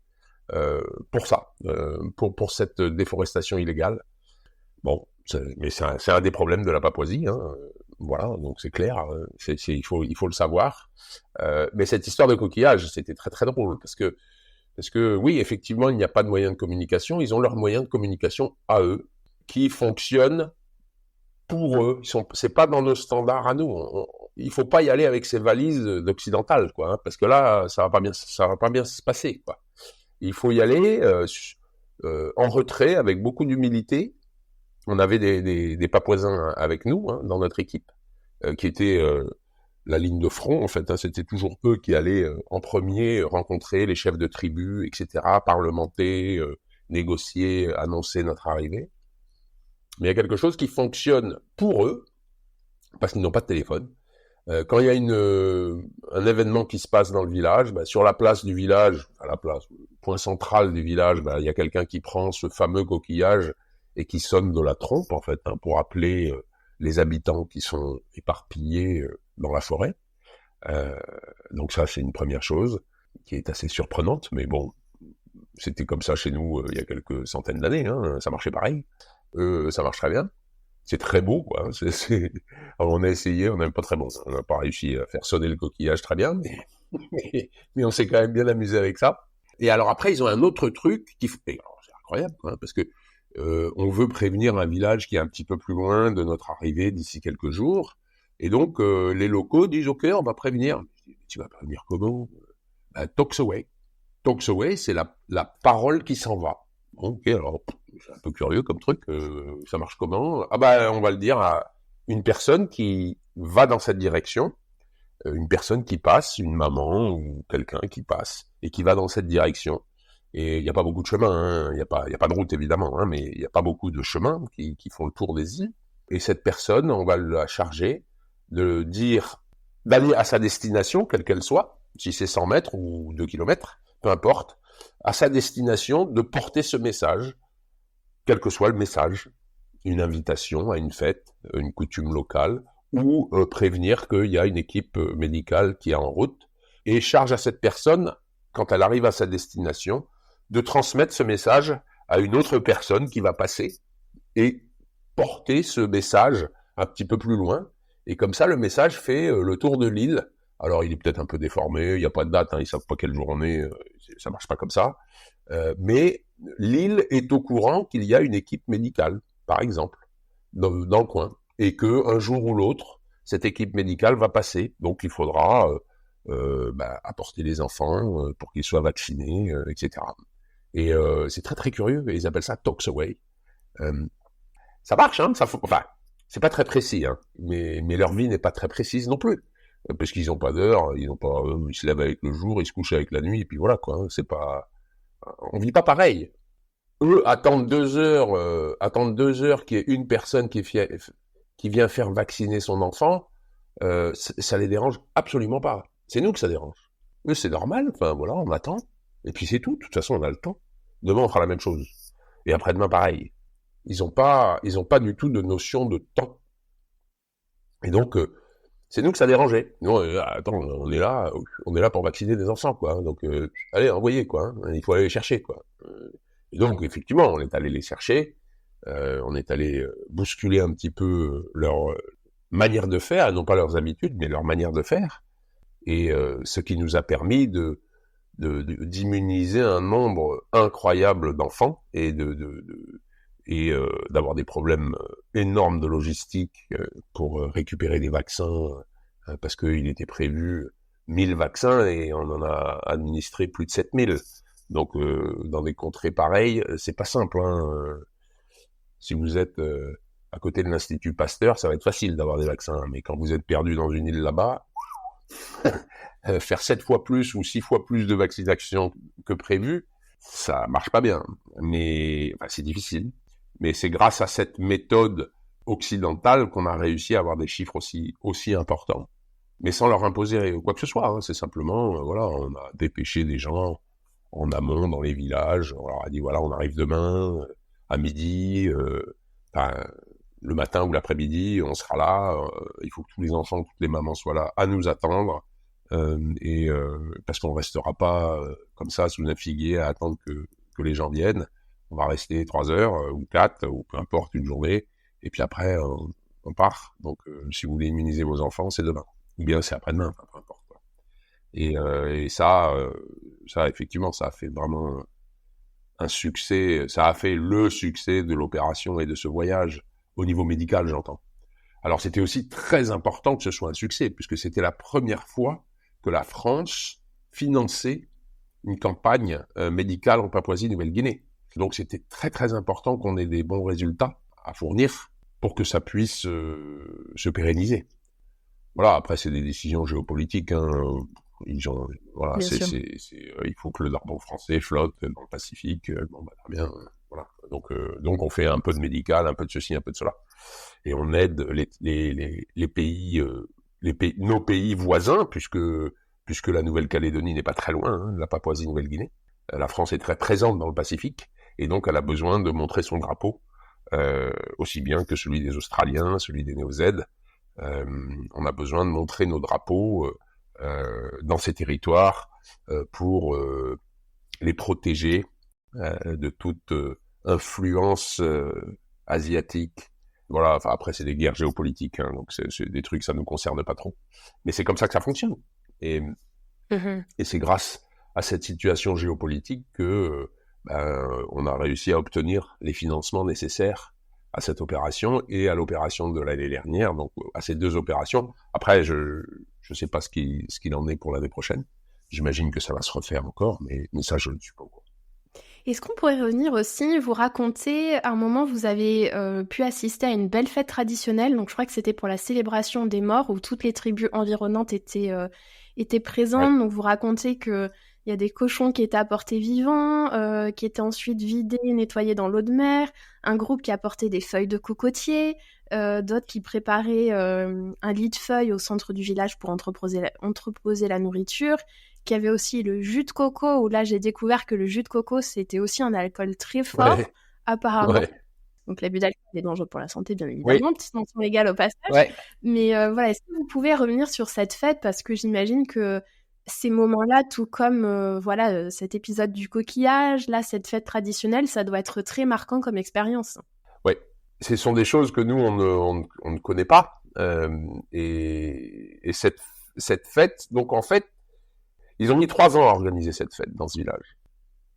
pour ça, pour cette déforestation illégale. Bon, mais c'est un des problèmes de la Papouasie, hein. Voilà, donc c'est clair, il faut le savoir. Mais cette histoire de coquillage, c'était très très drôle parce que oui, effectivement, il n'y a pas de moyen de communication. Ils ont leurs moyens de communication à eux, qui fonctionnent pour eux. C'est pas dans nos standards à nous. Il faut pas y aller avec ces valises d'occidentales, quoi, hein, parce que là, ça va pas bien se passer, quoi. Il faut y aller en retrait, avec beaucoup d'humilité. On avait des Papouasins avec nous, hein, dans notre équipe, qui étaient la ligne de front, en fait, hein. C'était toujours eux qui allaient en premier rencontrer les chefs de tribus, etc., parlementer, négocier, annoncer notre arrivée. Mais il y a quelque chose qui fonctionne pour eux, parce qu'ils n'ont pas de téléphone. Quand il y a un événement qui se passe dans le village, sur la place du village, le point central du village, il y a quelqu'un qui prend ce fameux coquillage et qui sonne de la trompe, en fait, hein, pour appeler les habitants qui sont éparpillés dans la forêt. Donc ça, c'est une première chose qui est assez surprenante, mais bon, c'était comme ça chez nous il y a quelques centaines d'années, hein, ça marchait pareil. Ça marche très bien. C'est très beau, quoi. Alors, on a essayé, on n'est pas très bon. On n'a pas réussi à faire sonner le coquillage très bien, mais on s'est quand même bien amusé avec ça. Et alors après, ils ont un autre truc c'est incroyable, quoi, parce que on veut prévenir un village qui est un petit peu plus loin de notre arrivée d'ici quelques jours. Et donc, les locaux disent, OK, on va prévenir. Tu vas prévenir comment? Talks away. Talks away, c'est la parole qui s'en va. OK, alors, c'est un peu curieux comme truc. Ça marche comment? On va le dire à une personne qui va dans cette direction, une personne qui passe, une maman ou quelqu'un qui passe et qui va dans cette direction. Et il n'y a pas beaucoup de chemin, hein. Il y a pas de route évidemment, hein, mais il n'y a pas beaucoup de chemins qui font le tour des îles. Et cette personne, on va la charger d'aller à sa destination, quelle qu'elle soit, si c'est 100 mètres ou 2 kilomètres, peu importe, à sa destination, de porter ce message, quel que soit le message, une invitation à une fête, une coutume locale, ou prévenir qu'il y a une équipe médicale qui est en route, et charge à cette personne, quand elle arrive à sa destination, de transmettre ce message à une autre personne qui va passer, et porter ce message un petit peu plus loin, et comme ça le message fait le tour de l'île. Alors il est peut-être un peu déformé, il n'y a pas de date, hein, ils savent pas quelle jour on est, ça marche pas comme ça, mais l'île est au courant qu'il y a une équipe médicale, par exemple, dans le coin, et que un jour ou l'autre, cette équipe médicale va passer, donc il faudra apporter les enfants pour qu'ils soient vaccinés, etc. Et c'est très très curieux, ils appellent ça Talks Away. Ça marche, hein, c'est pas très précis, hein, mais leur vie n'est pas très précise non plus, parce qu'ils n'ont pas d'heure, ils se lèvent avec le jour, ils se couchent avec la nuit, et puis voilà, quoi, hein, on vit pas pareil. Eux attendent 2 heures qu'il y ait une personne qui vient faire vacciner son enfant, ça les dérange absolument pas. C'est nous que ça dérange. Eux, c'est normal, voilà, on attend, et puis c'est tout, de toute façon, on a le temps. Demain, on fera la même chose. Et après-demain, pareil. Ils ont pas du tout de notion de temps. Et donc, c'est nous que ça dérangeait. Nous, attends, on est là pour vacciner des enfants, quoi. Donc, allez, envoyez, quoi. Hein. Il faut aller les chercher, quoi. Et donc, effectivement, on est allé les chercher. On est allé bousculer un petit peu leur manière de faire, non pas leurs habitudes, mais leur manière de faire. Et ce qui nous a permis d'immuniser un nombre incroyable d'enfants et d'avoir des problèmes énormes de logistique pour récupérer des vaccins, parce qu'il était prévu 1000 vaccins et on en a administré plus de 7000. Donc dans des contrées pareilles, c'est pas simple, hein. Si vous êtes à côté de l'Institut Pasteur, ça va être facile d'avoir des vaccins, mais quand vous êtes perdu dans une île là-bas, faire 7 fois plus ou 6 fois plus de vaccination que prévu, ça marche pas bien. Mais c'est difficile. Mais c'est grâce à cette méthode occidentale qu'on a réussi à avoir des chiffres aussi importants. Mais sans leur imposer quoi que ce soit, hein. C'est simplement, voilà, on a dépêché des gens en amont dans les villages, on leur a dit, voilà, on arrive demain, à midi, enfin, le matin ou l'après-midi, on sera là. Il faut que tous les enfants, toutes les mamans soient là à nous attendre. Parce qu'on restera pas comme ça sous un figuier à attendre que les gens viennent. On va rester 3 heures ou 4 ou peu importe, une journée. Et puis après, on part. Donc, si vous voulez immuniser vos enfants, c'est demain. Ou bien c'est après-demain, enfin, peu importe. Quoi. Et ça, effectivement, ça a fait vraiment un succès. Ça a fait le succès de l'opération et de ce voyage au niveau médical, j'entends. Alors, c'était aussi très important que ce soit un succès, puisque c'était la première fois que la France finançait une campagne médicale en Papouasie-Nouvelle-Guinée. Donc c'était très très important qu'on ait des bons résultats à fournir pour que ça puisse se pérenniser. Voilà, après c'est des décisions géopolitiques. Voilà, il faut que le drapeau français flotte dans le Pacifique. Très bien. Voilà. Donc on fait un peu de médical, un peu de ceci, un peu de cela, et on aide les pays, nos pays voisins, puisque la Nouvelle-Calédonie n'est pas très loin, de la Papouasie-Nouvelle-Guinée. La France est très présente dans le Pacifique, et donc elle a besoin de montrer son drapeau, aussi bien que celui des Australiens, celui des Néo-Z. On a besoin de montrer nos drapeaux dans ces territoires pour les protéger de toute influence asiatique. Voilà, enfin après c'est des guerres géopolitiques, donc c'est des trucs, ça nous concerne pas trop. Mais c'est comme ça que ça fonctionne. Et c'est grâce à cette situation géopolitique que on a réussi à obtenir les financements nécessaires à cette opération et à l'opération de l'année dernière, donc à ces 2 opérations. Après, je sais pas ce qu'il en est pour l'année prochaine. J'imagine que ça va se refaire encore, mais ça, je ne suis pas au courant. Est-ce qu'on pourrait revenir aussi, vous raconter, à un moment, vous avez pu assister à une belle fête traditionnelle, donc je crois que c'était pour la célébration des morts, où toutes les tribus environnantes étaient présentes, ouais. Donc vous racontez qu'il y a des cochons qui étaient apportés vivants, qui étaient ensuite vidés, nettoyés dans l'eau de mer, un groupe qui apportait des feuilles de cocotier, d'autres qui préparaient un lit de feuilles au centre du village pour entreposer la nourriture, qu'il y avait aussi le jus de coco, où là j'ai découvert que le jus de coco c'était aussi un alcool très fort, ouais. Apparemment. Ouais. Donc l'abus d'alcool est dangereux pour la santé, bien évidemment, oui. Petite mention légale au passage. Ouais. Mais voilà, est-ce que vous pouvez revenir sur cette fête, parce que j'imagine que ces moments-là, tout comme cet épisode du coquillage, là cette fête traditionnelle, ça doit être très marquant comme expérience. Oui, ce sont des choses que nous on ne connaît pas, et cette fête, donc en fait. Ils ont mis 3 ans à organiser cette fête dans ce village.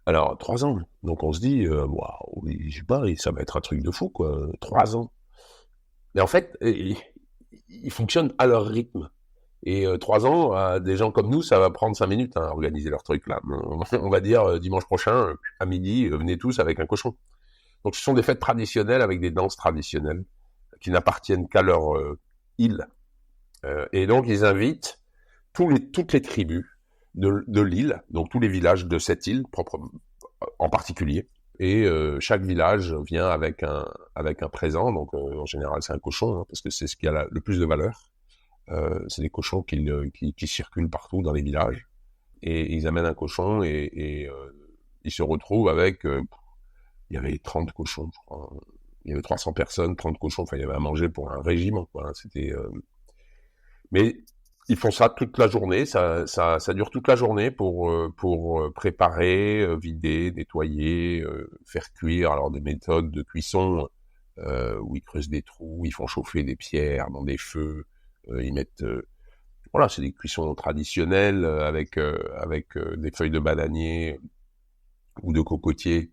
Alors, 3 ans. Donc on se dit, waouh, je sais pas, ça va être un truc de fou, quoi. 3 ans. Mais en fait, ils fonctionnent à leur rythme. Et 3 ans, à des gens comme nous, ça va prendre 5 minutes à organiser leur truc, là. On va dire, dimanche prochain, à midi, venez tous avec un cochon. Donc ce sont des fêtes traditionnelles avec des danses traditionnelles qui n'appartiennent qu'à leur île. Et donc ils invitent toutes les tribus de l'île, donc tous les villages de cette île en particulier, et chaque village vient avec un présent, donc en général c'est un cochon, parce que c'est ce qui a le plus de valeur. C'est des cochons qui circulent partout dans les villages, et ils amènent un cochon, et ils se retrouvent avec, il y avait 30 cochons, je crois. Il y avait 300 personnes, 30 cochons, enfin il y avait à manger pour un régiment, quoi. C'était mais ils font ça toute la journée, ça dure toute la journée pour préparer, vider, nettoyer, faire cuire. Alors des méthodes de cuisson où ils creusent des trous, ils font chauffer des pierres dans des feux, ils mettent voilà, c'est des cuissons traditionnelles avec des feuilles de bananier ou de cocotier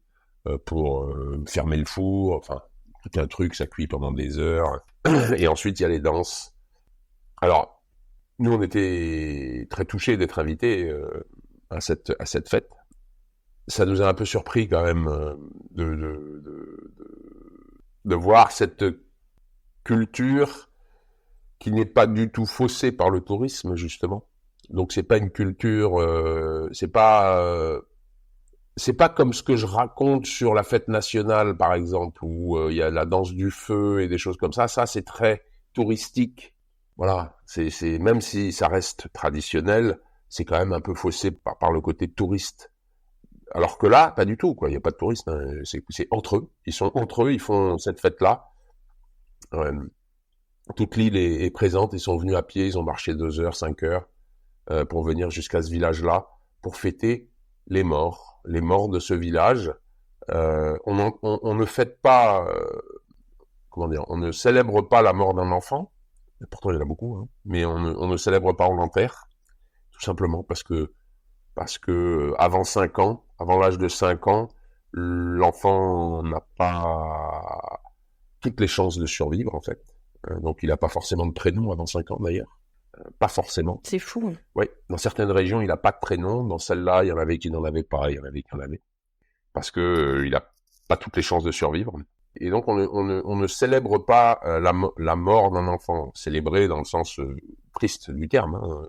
pour fermer le four, enfin tout un truc, ça cuit pendant des heures. Et ensuite il y a les danses. Alors nous, on était très touchés d'être invités à cette fête. Ça nous a un peu surpris quand même de voir cette culture qui n'est pas du tout faussée par le tourisme, justement. Donc c'est pas une culture, c'est pas comme ce que je raconte sur la fête nationale, par exemple, où il y a la danse du feu et des choses comme ça. Ça, c'est très touristique. Voilà, c'est même si ça reste traditionnel, c'est quand même un peu faussé par le côté touriste. Alors que là, pas du tout, quoi. Il y a pas de touristes, hein. C'est entre eux. Ils sont entre eux, ils font cette fête-là. Toute l'île est présente. Ils sont venus à pied, ils ont marché 2 heures, 5 heures pour venir jusqu'à ce village-là pour fêter les morts de ce village. On ne fête pas, comment dire, on ne célèbre pas la mort d'un enfant. Pourtant, il y en a beaucoup, hein, mais on ne célèbre pas, on l'enterre, tout simplement parce que avant 5 ans, avant l'âge de 5 ans, l'enfant n'a pas toutes les chances de survivre, en fait. Donc, il n'a pas forcément de prénom avant 5 ans, d'ailleurs. Pas forcément. C'est fou. Oui, dans certaines régions, il n'a pas de prénom. Dans celle-là, il y en avait qui n'en avaient pas, il y en avait qui en avaient. Parce que il n'a pas toutes les chances de survivre. Et donc, on ne célèbre pas la mort d'un enfant. Célébrer dans le sens triste du terme. Hein.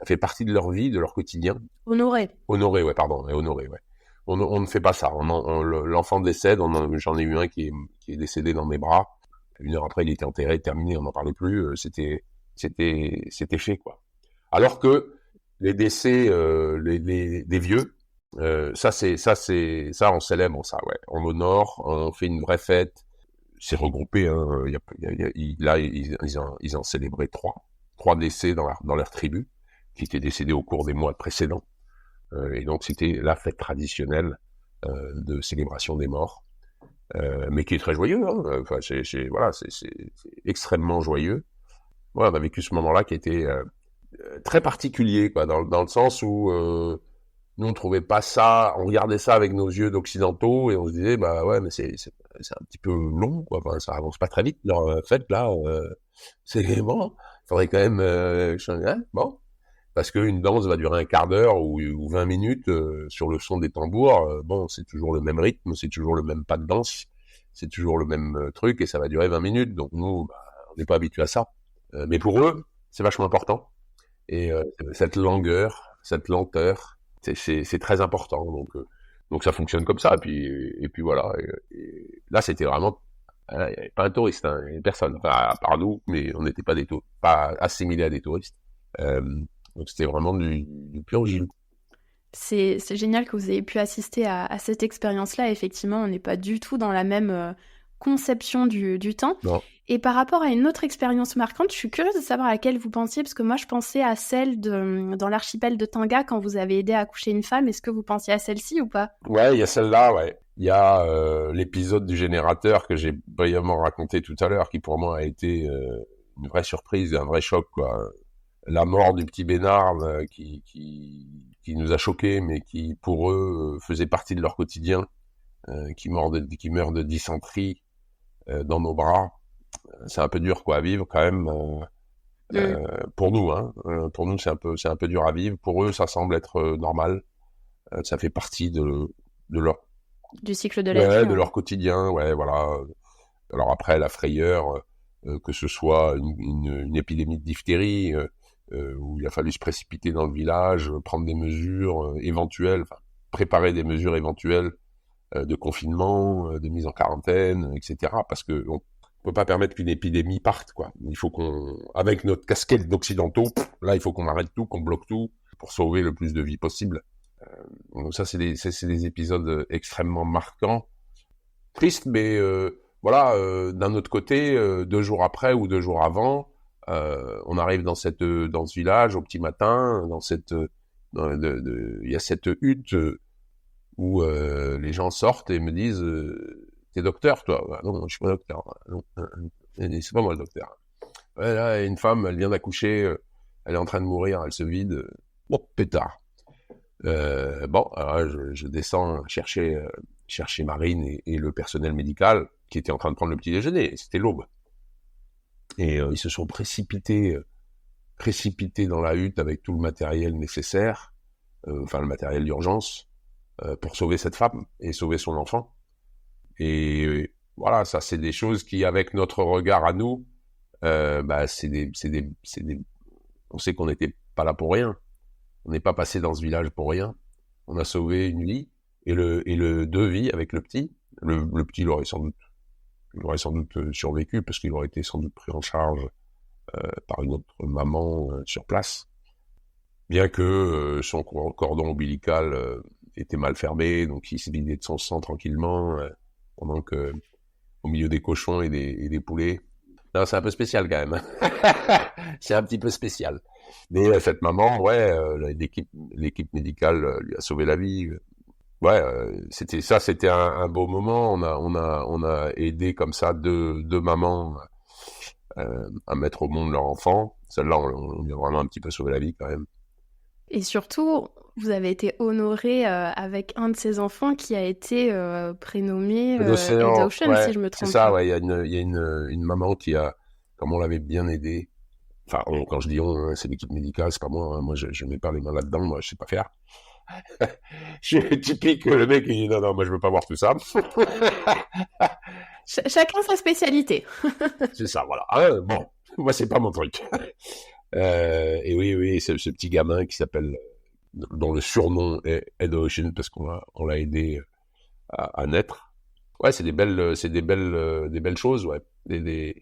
Ça fait partie de leur vie, de leur quotidien. Honoré, ouais, pardon. Honoré, ouais. On ne fait pas ça. L'enfant décède. J'en ai eu un qui est décédé dans mes bras. 1 heure après, il était enterré, terminé, on n'en parlait plus. C'était fait, quoi. Alors que les décès des vieux, ça on célèbre ça, ouais. On honore, on fait une vraie fête. C'est regroupé, hein. Ils en célébraient 3 décès dans leur tribu qui étaient décédés au cours des mois précédents. Et donc c'était la fête traditionnelle de célébration des morts, mais qui est très joyeux. Hein. Enfin, c'est extrêmement joyeux. Ouais, on a vécu ce moment-là qui était très particulier, quoi, dans le sens où nous on trouvait pas ça, on regardait ça avec nos yeux d'occidentaux et on se disait bah ouais mais c'est un petit peu long, quoi, enfin, ça avance pas très vite leur fête là, c'est bon, faudrait quand même changer, hein, bon, parce qu'une danse va durer un quart d'heure ou 20 minutes sur le son des tambours, bon c'est toujours le même rythme, c'est toujours le même pas de danse, c'est toujours le même truc et ça va durer 20 minutes, donc nous bah, on n'est pas habitués à ça. Mais pour eux, c'est vachement important. Et cette longueur, cette lenteur, c'est très important. Donc ça fonctionne comme ça. Et puis voilà. Et là, c'était vraiment, il n'y avait pas un touriste, hein, il y avait personne. Enfin, à part nous, mais on n'était pas assimilés à des touristes. Donc c'était vraiment du pur Gilles. C'est génial que vous ayez pu assister à cette expérience-là. Effectivement, on n'est pas du tout dans la même conception du temps. Non. Et par rapport à une autre expérience marquante, je suis curieuse de savoir à laquelle vous pensiez, parce que moi, je pensais à celle dans l'archipel de Tonga, quand vous avez aidé à accoucher une femme. Est-ce que vous pensiez à celle-ci ou pas? Ouais, il y a celle-là, ouais. Il y a l'épisode du générateur que j'ai brièvement raconté tout à l'heure, qui pour moi a été une vraie surprise, un vrai choc, quoi. La mort du petit Bénard qui nous a choqués, mais qui pour eux faisait partie de leur quotidien, qui meurt de dysenterie dans nos bras. C'est un peu dur, quoi, à vivre quand même. Pour nous, hein. Pour nous, c'est un peu dur à vivre. Pour eux, ça semble être normal. Ça fait partie de leur du cycle de la vie, de leur quotidien, ouais, voilà. Alors après, la frayeur, que ce soit une épidémie de diphtérie, où il a fallu se précipiter dans le village, prendre des mesures éventuelles, enfin, préparer des mesures éventuelles de confinement, de mise en quarantaine, etc. Parce que on peut pas permettre qu'une épidémie parte, quoi. Il faut avec notre casquette d'occidentaux, là, il faut qu'on arrête tout, qu'on bloque tout pour sauver le plus de vies possible. Donc ça, c'est des épisodes extrêmement marquants, tristes, mais voilà. D'un autre côté, 2 jours après ou 2 jours avant, on arrive dans ce village au petit matin, il y a cette hutte où les gens sortent et me disent t'es docteur, toi? Ah, non, je suis pas docteur. Non, c'est pas moi le docteur. Ouais, là, une femme, elle vient d'accoucher, elle est en train de mourir, elle se vide. Bon, pétard. Bon, alors je descends chercher Marine et le personnel médical qui était en train de prendre le petit déjeuner. C'était l'aube. Et ils se sont précipités dans la hutte avec tout le matériel nécessaire, enfin le matériel d'urgence, pour sauver cette femme et sauver son enfant. Et voilà, ça c'est des choses qui, avec notre regard à nous, bah on sait qu'on n'était pas là pour rien. On n'est pas passé dans ce village pour rien. On a sauvé une vie et le 2 vies avec le petit. Le petit, il aurait sans doute survécu parce qu'il aurait été sans doute pris en charge par une autre maman sur place. Bien que son cordon ombilical était mal fermé, donc il s'est vidé de son sang tranquillement, pendant que au milieu des cochons et des poulets, Non, c'est un peu spécial quand même. C'est un petit peu spécial. Mais cette maman, l'équipe médicale lui a sauvé la vie. Ouais, c'était un beau moment. On a aidé comme ça deux mamans à mettre au monde leur enfant. Celle-là, on lui a vraiment un petit peu sauvé la vie quand même. Et surtout, vous avez été honoré avec un de ses enfants qui a été prénommé Ed Ocean, ouais, si je me trompe c'est ça, pas. ouais. Il y a une maman qui a, comme on l'avait bien aidé. Enfin, quand je dis on, hein, c'est l'équipe médicale, c'est pas moi. Hein. Moi, je mets pas les mains là-dedans. Moi, je sais pas faire. Je suis typique, le mec, il dit non, moi, je veux pas voir tout ça. Chacun sa spécialité. C'est ça, voilà. Ah, bon, moi, c'est pas mon truc. Et oui, c'est ce petit gamin qui s'appelle, dont le surnom est Ed Ocean parce on l'a aidé à naître. Ouais, c'est des belles choses, ouais. Mais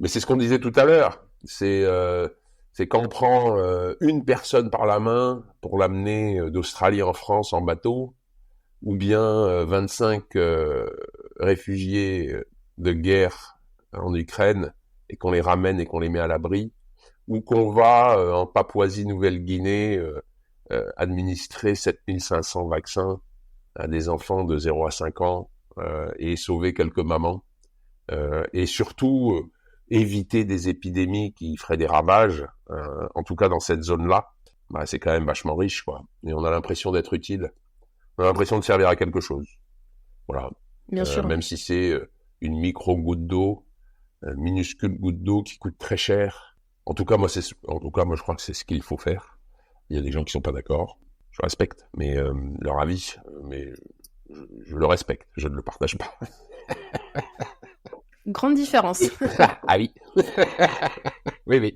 c'est ce qu'on disait tout à l'heure. C'est quand on prend une personne par la main pour l'amener d'Australie en France en bateau, ou bien 25 réfugiés de guerre en Ukraine, et qu'on les ramène et qu'on les met à l'abri, ou qu'on va en Papouasie-Nouvelle-Guinée administrer 7500 vaccins à des enfants de 0 à 5 ans et sauver quelques mamans. Et surtout éviter des épidémies qui feraient des ravages, en tout cas dans cette zone-là, bah, c'est quand même vachement riche, quoi. Et on a l'impression d'être utile. On a l'impression de servir à quelque chose. Voilà. Bien sûr. Même si c'est une micro-goutte d'eau, minuscule goutte d'eau qui coûte très cher. En tout cas, moi, je crois que c'est ce qu'il faut faire. Il y a des gens qui sont pas d'accord. Je respecte, mais leur avis, mais je le respecte. Je ne le partage pas. Grande différence. Ah oui. Oui.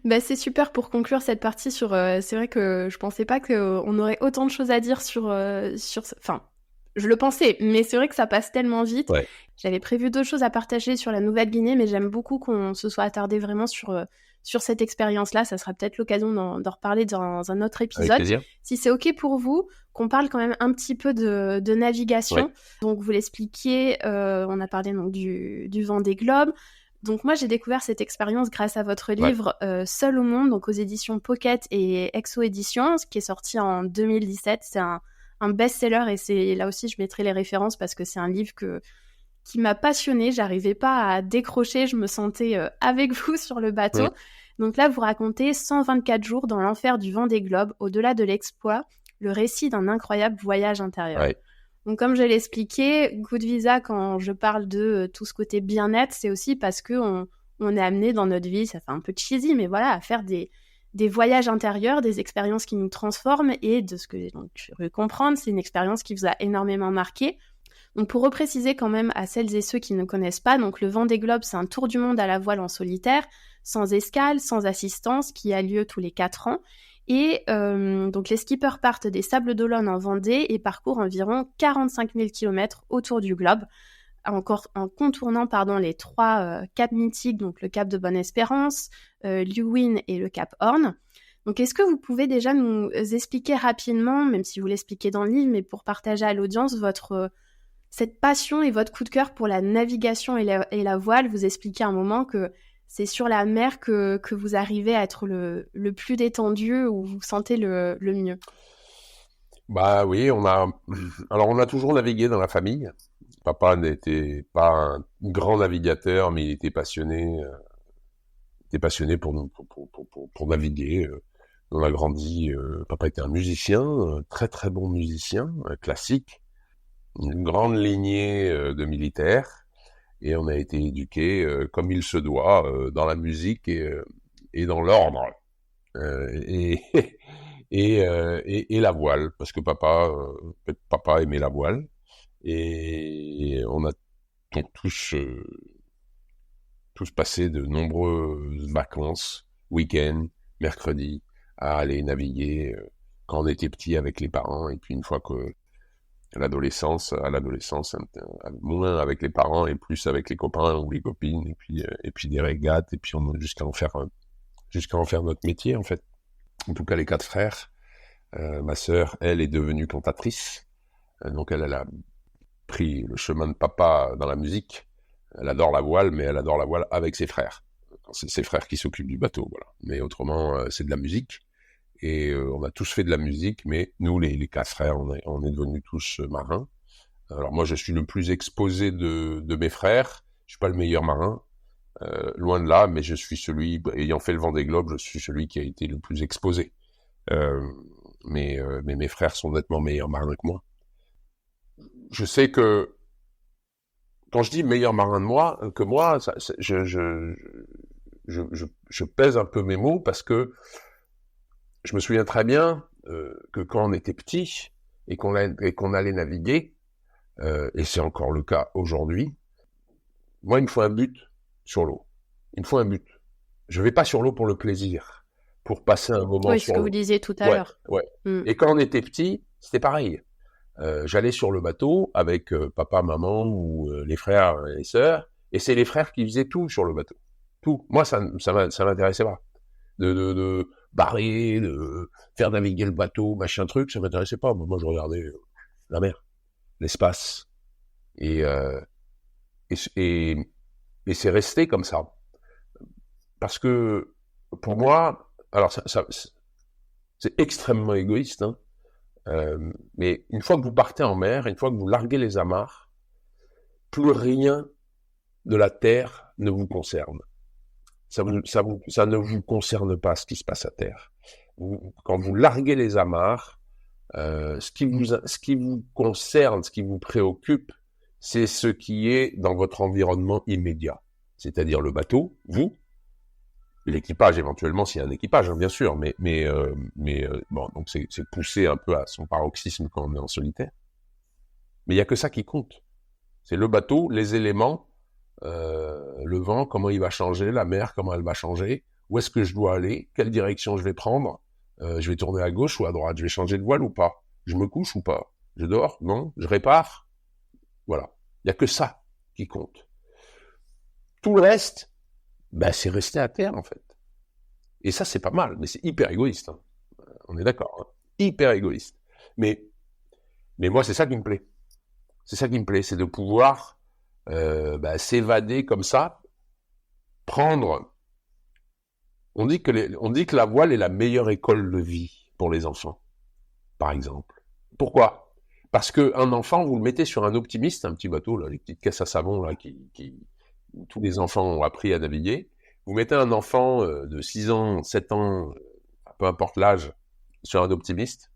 Bah, c'est super pour conclure cette partie sur... c'est vrai que je pensais pas qu'on aurait autant de choses à dire sur... Enfin, je le pensais, mais c'est vrai que ça passe tellement vite. Ouais. J'avais prévu d'autres choses à partager sur la Nouvelle-Guinée, mais j'aime beaucoup qu'on se soit attardé vraiment sur cette expérience-là. Ça sera peut-être l'occasion d'en reparler dans un autre épisode. Avec plaisir. Si c'est OK pour vous, qu'on parle quand même un petit peu de navigation. Ouais. Donc, vous l'expliquiez, on a parlé donc, du Vendée Globe. Donc moi, j'ai découvert cette expérience grâce à votre livre Seul au monde, donc aux éditions Pocket et Exo Éditions, qui est sorti en 2017. C'est un best-seller et c'est là aussi, je mettrai les références parce que c'est un livre qui m'a passionnée. J'arrivais pas à décrocher, je me sentais avec vous sur le bateau. Ouais. Donc là, vous racontez 124 jours dans l'enfer du Vendée Globe, au-delà de l'exploit, le récit d'un incroyable voyage intérieur. Ouais. Donc, comme je l'ai expliqué, Good Visa, quand je parle de tout ce côté bien-être, c'est aussi parce qu'on est amené dans notre vie, ça fait un peu cheesy, mais voilà, à faire des voyages intérieurs, des expériences qui nous transforment. Et de ce que je veux comprendre, c'est une expérience qui vous a énormément marqué. Donc, pour repréciser quand même à celles et ceux qui ne connaissent pas, donc le Vendée Globe, c'est un tour du monde à la voile en solitaire, sans escale, sans assistance, qui a lieu tous les 4 ans. Et donc les skippers partent des Sables d'Olonne en Vendée et parcourent environ 45 000 km autour du globe, en contournant les 3 caps mythiques, donc le cap de Bonne-Espérance, Lewin et le cap Horn. Donc est-ce que vous pouvez déjà nous expliquer rapidement, même si vous l'expliquez dans le livre, mais pour partager à l'audience cette passion et votre coup de cœur pour la navigation et la voile? Vous expliquez à un moment que c'est sur la mer que vous arrivez à être le plus détendu, où vous vous sentez le mieux. Bah oui, on a toujours navigué dans la famille. Papa n'était pas un grand navigateur, mais il était passionné pour naviguer. On a grandi, papa était un musicien, un très très bon musicien, classique, une grande lignée de militaires. Et on a été éduqués comme il se doit dans la musique et dans l'ordre et la voile, parce que papa aimait la voile et on a donc tous passé de nombreuses vacances, week-ends, mercredis, à aller naviguer quand on était petit avec les parents, et puis une fois que à l'adolescence, moins avec les parents et plus avec les copains ou les copines, et puis des régates, et puis jusqu'à en faire notre métier, en fait. En tout cas, les 4 frères. Ma sœur, elle, est devenue cantatrice. Donc, elle a pris le chemin de papa dans la musique. Elle adore la voile, mais elle adore la voile avec ses frères. C'est ses frères qui s'occupent du bateau, voilà. Mais autrement, c'est de la musique. Et on a tous fait de la musique, mais nous, les 4 frères, on est devenus tous marins. Alors moi, je suis le plus exposé de mes frères. Je suis pas le meilleur marin, loin de là, mais je suis celui, ayant fait le Vendée Globe, je suis celui qui a été le plus exposé. Mais mes frères sont nettement meilleurs marins que moi. Je sais que quand je dis meilleur marin que moi, je pèse un peu mes mots parce que je me souviens très bien que quand on était petit et qu'on allait naviguer, et c'est encore le cas aujourd'hui, moi, il me faut un but sur l'eau. Il me faut un but. Je vais pas sur l'eau pour le plaisir, pour passer un moment Oui, sur ce que l'eau. vous disiez tout à Ouais, l'heure. ouais. Et quand on était petit, c'était pareil. J'allais sur le bateau avec papa, maman ou les frères et les sœurs, et c'est les frères qui faisaient tout sur le bateau. Tout. Moi, ça m'intéressait pas. De barrer, de faire naviguer le bateau, machin truc, ça m'intéressait pas. Moi, je regardais la mer, l'espace. Et c'est resté comme ça. Parce que, pour moi, alors c'est extrêmement égoïste, hein, mais une fois que vous partez en mer, une fois que vous larguez les amarres, plus rien de la terre ne vous concerne. Ça ne vous concerne pas ce qui se passe à terre. Quand vous larguez les amarres, ce qui vous concerne, ce qui vous préoccupe, c'est ce qui est dans votre environnement immédiat. C'est-à-dire le bateau, vous, l'équipage éventuellement s'il y a un équipage, hein, bien sûr, mais bon, donc c'est poussé un peu à son paroxysme quand on est en solitaire. Mais il y a que ça qui compte. C'est le bateau, les éléments, le vent, comment il va changer, la mer, comment elle va changer, où est-ce que je dois aller, quelle direction je vais prendre, je vais tourner à gauche ou à droite, je vais changer de voile ou pas, je me couche ou pas, je dors, non, je répare, voilà. Il y a que ça qui compte. Tout le reste, ben c'est rester à terre en fait. Et ça c'est pas mal, mais c'est hyper égoïste. Hein. On est d'accord, hein. Hyper égoïste. Mais moi c'est ça qui me plaît. C'est ça qui me plaît, c'est de pouvoir s'évader comme ça, prendre. On dit que la voile est la meilleure école de vie pour les enfants, par exemple. Pourquoi ? Parce que un enfant, vous le mettez sur un optimiste, un petit bateau, là, les petites caisses à savon là, où tous les enfants ont appris à naviguer. Vous mettez un enfant de 6 ans, 7 ans, peu importe l'âge, sur un optimiste,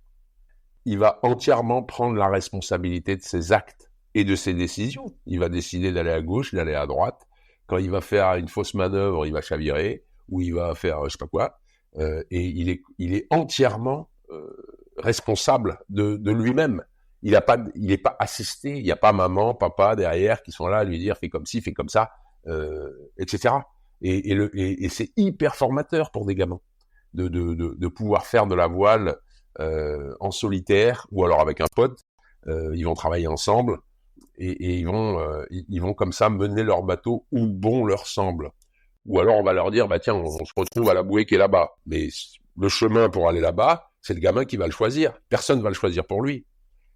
il va entièrement prendre la responsabilité de ses actes et de ses décisions. Il va décider d'aller à gauche, d'aller à droite. Quand il va faire une fausse manœuvre, il va chavirer, ou il va faire je sais pas quoi. Et il est entièrement responsable de lui-même. Il est pas assisté, il n'y a pas maman, papa derrière qui sont là à lui dire fais comme ci, fais comme ça, etc. Et c'est hyper formateur pour des gamins de pouvoir faire de la voile en solitaire ou alors avec un pote. Ils vont travailler ensemble et ils vont comme ça mener leur bateau où bon leur semble. Ou alors on va leur dire bah tiens on se retrouve à la bouée qui est là-bas. Mais le chemin pour aller là-bas, c'est le gamin qui va le choisir. Personne va le choisir pour lui.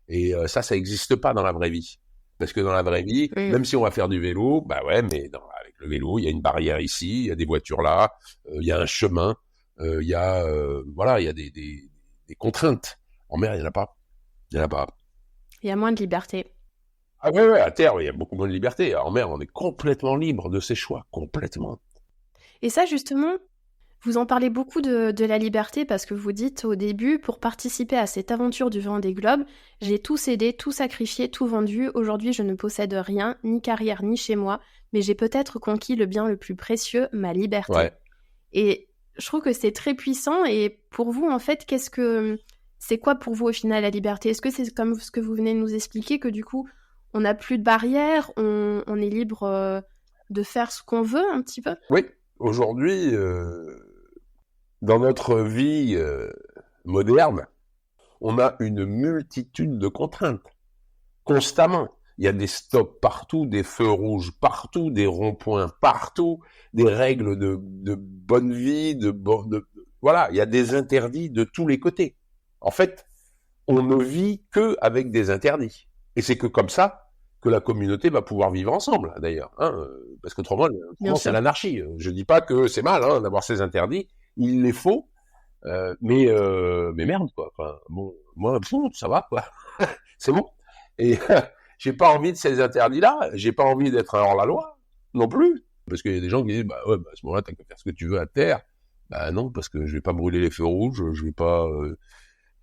Et ça n'existe pas dans la vraie vie. Parce que dans la vraie vie, même si on va faire du vélo, bah ouais, mais avec le vélo, il y a une barrière ici, il y a des voitures là, il y a un chemin, il y a voilà, il y a des contraintes. En mer, il y en a pas. Il y en a pas. Il y a moins de liberté. Ah ouais, à terre, il y a beaucoup moins de liberté. En mer, on est complètement libre de ses choix, complètement. Et ça, justement, vous en parlez beaucoup de la liberté parce que vous dites au début, pour participer à cette aventure du Vendée Globe, j'ai tout cédé, tout sacrifié, tout vendu. Aujourd'hui, je ne possède rien, ni carrière, ni chez moi, mais j'ai peut-être conquis le bien le plus précieux, ma liberté. Ouais. Et je trouve que c'est très puissant. Et pour vous, en fait, c'est quoi pour vous au final la liberté ? Est-ce que c'est comme ce que vous venez de nous expliquer, que du coup, on n'a plus de barrières, on est libre de faire ce qu'on veut un petit peu ? Oui, aujourd'hui, dans notre vie moderne, on a une multitude de contraintes, constamment. Il y a des stops partout, des feux rouges partout, des ronds-points partout, des règles de bonne vie, voilà, il y a des interdits de tous les côtés. En fait, on ne vit que avec des interdits. Et c'est que comme ça que la communauté va pouvoir vivre ensemble, d'ailleurs. Parce qu'autrement, Bien c'est sûr. l'anarchie. Je dis pas que c'est mal d'avoir ces interdits. Il les faut, mais merde, quoi. Enfin, bon, moi, ça va, quoi. C'est bon. Et j'ai pas envie de ces interdits-là. J'ai pas envie d'être un hors-la-loi non plus. Parce qu'il y a des gens qui disent, bah ouais, à ce moment-là, t'as qu'à faire ce que tu veux à terre. Bah non, parce que je vais pas brûler les feux rouges, je vais pas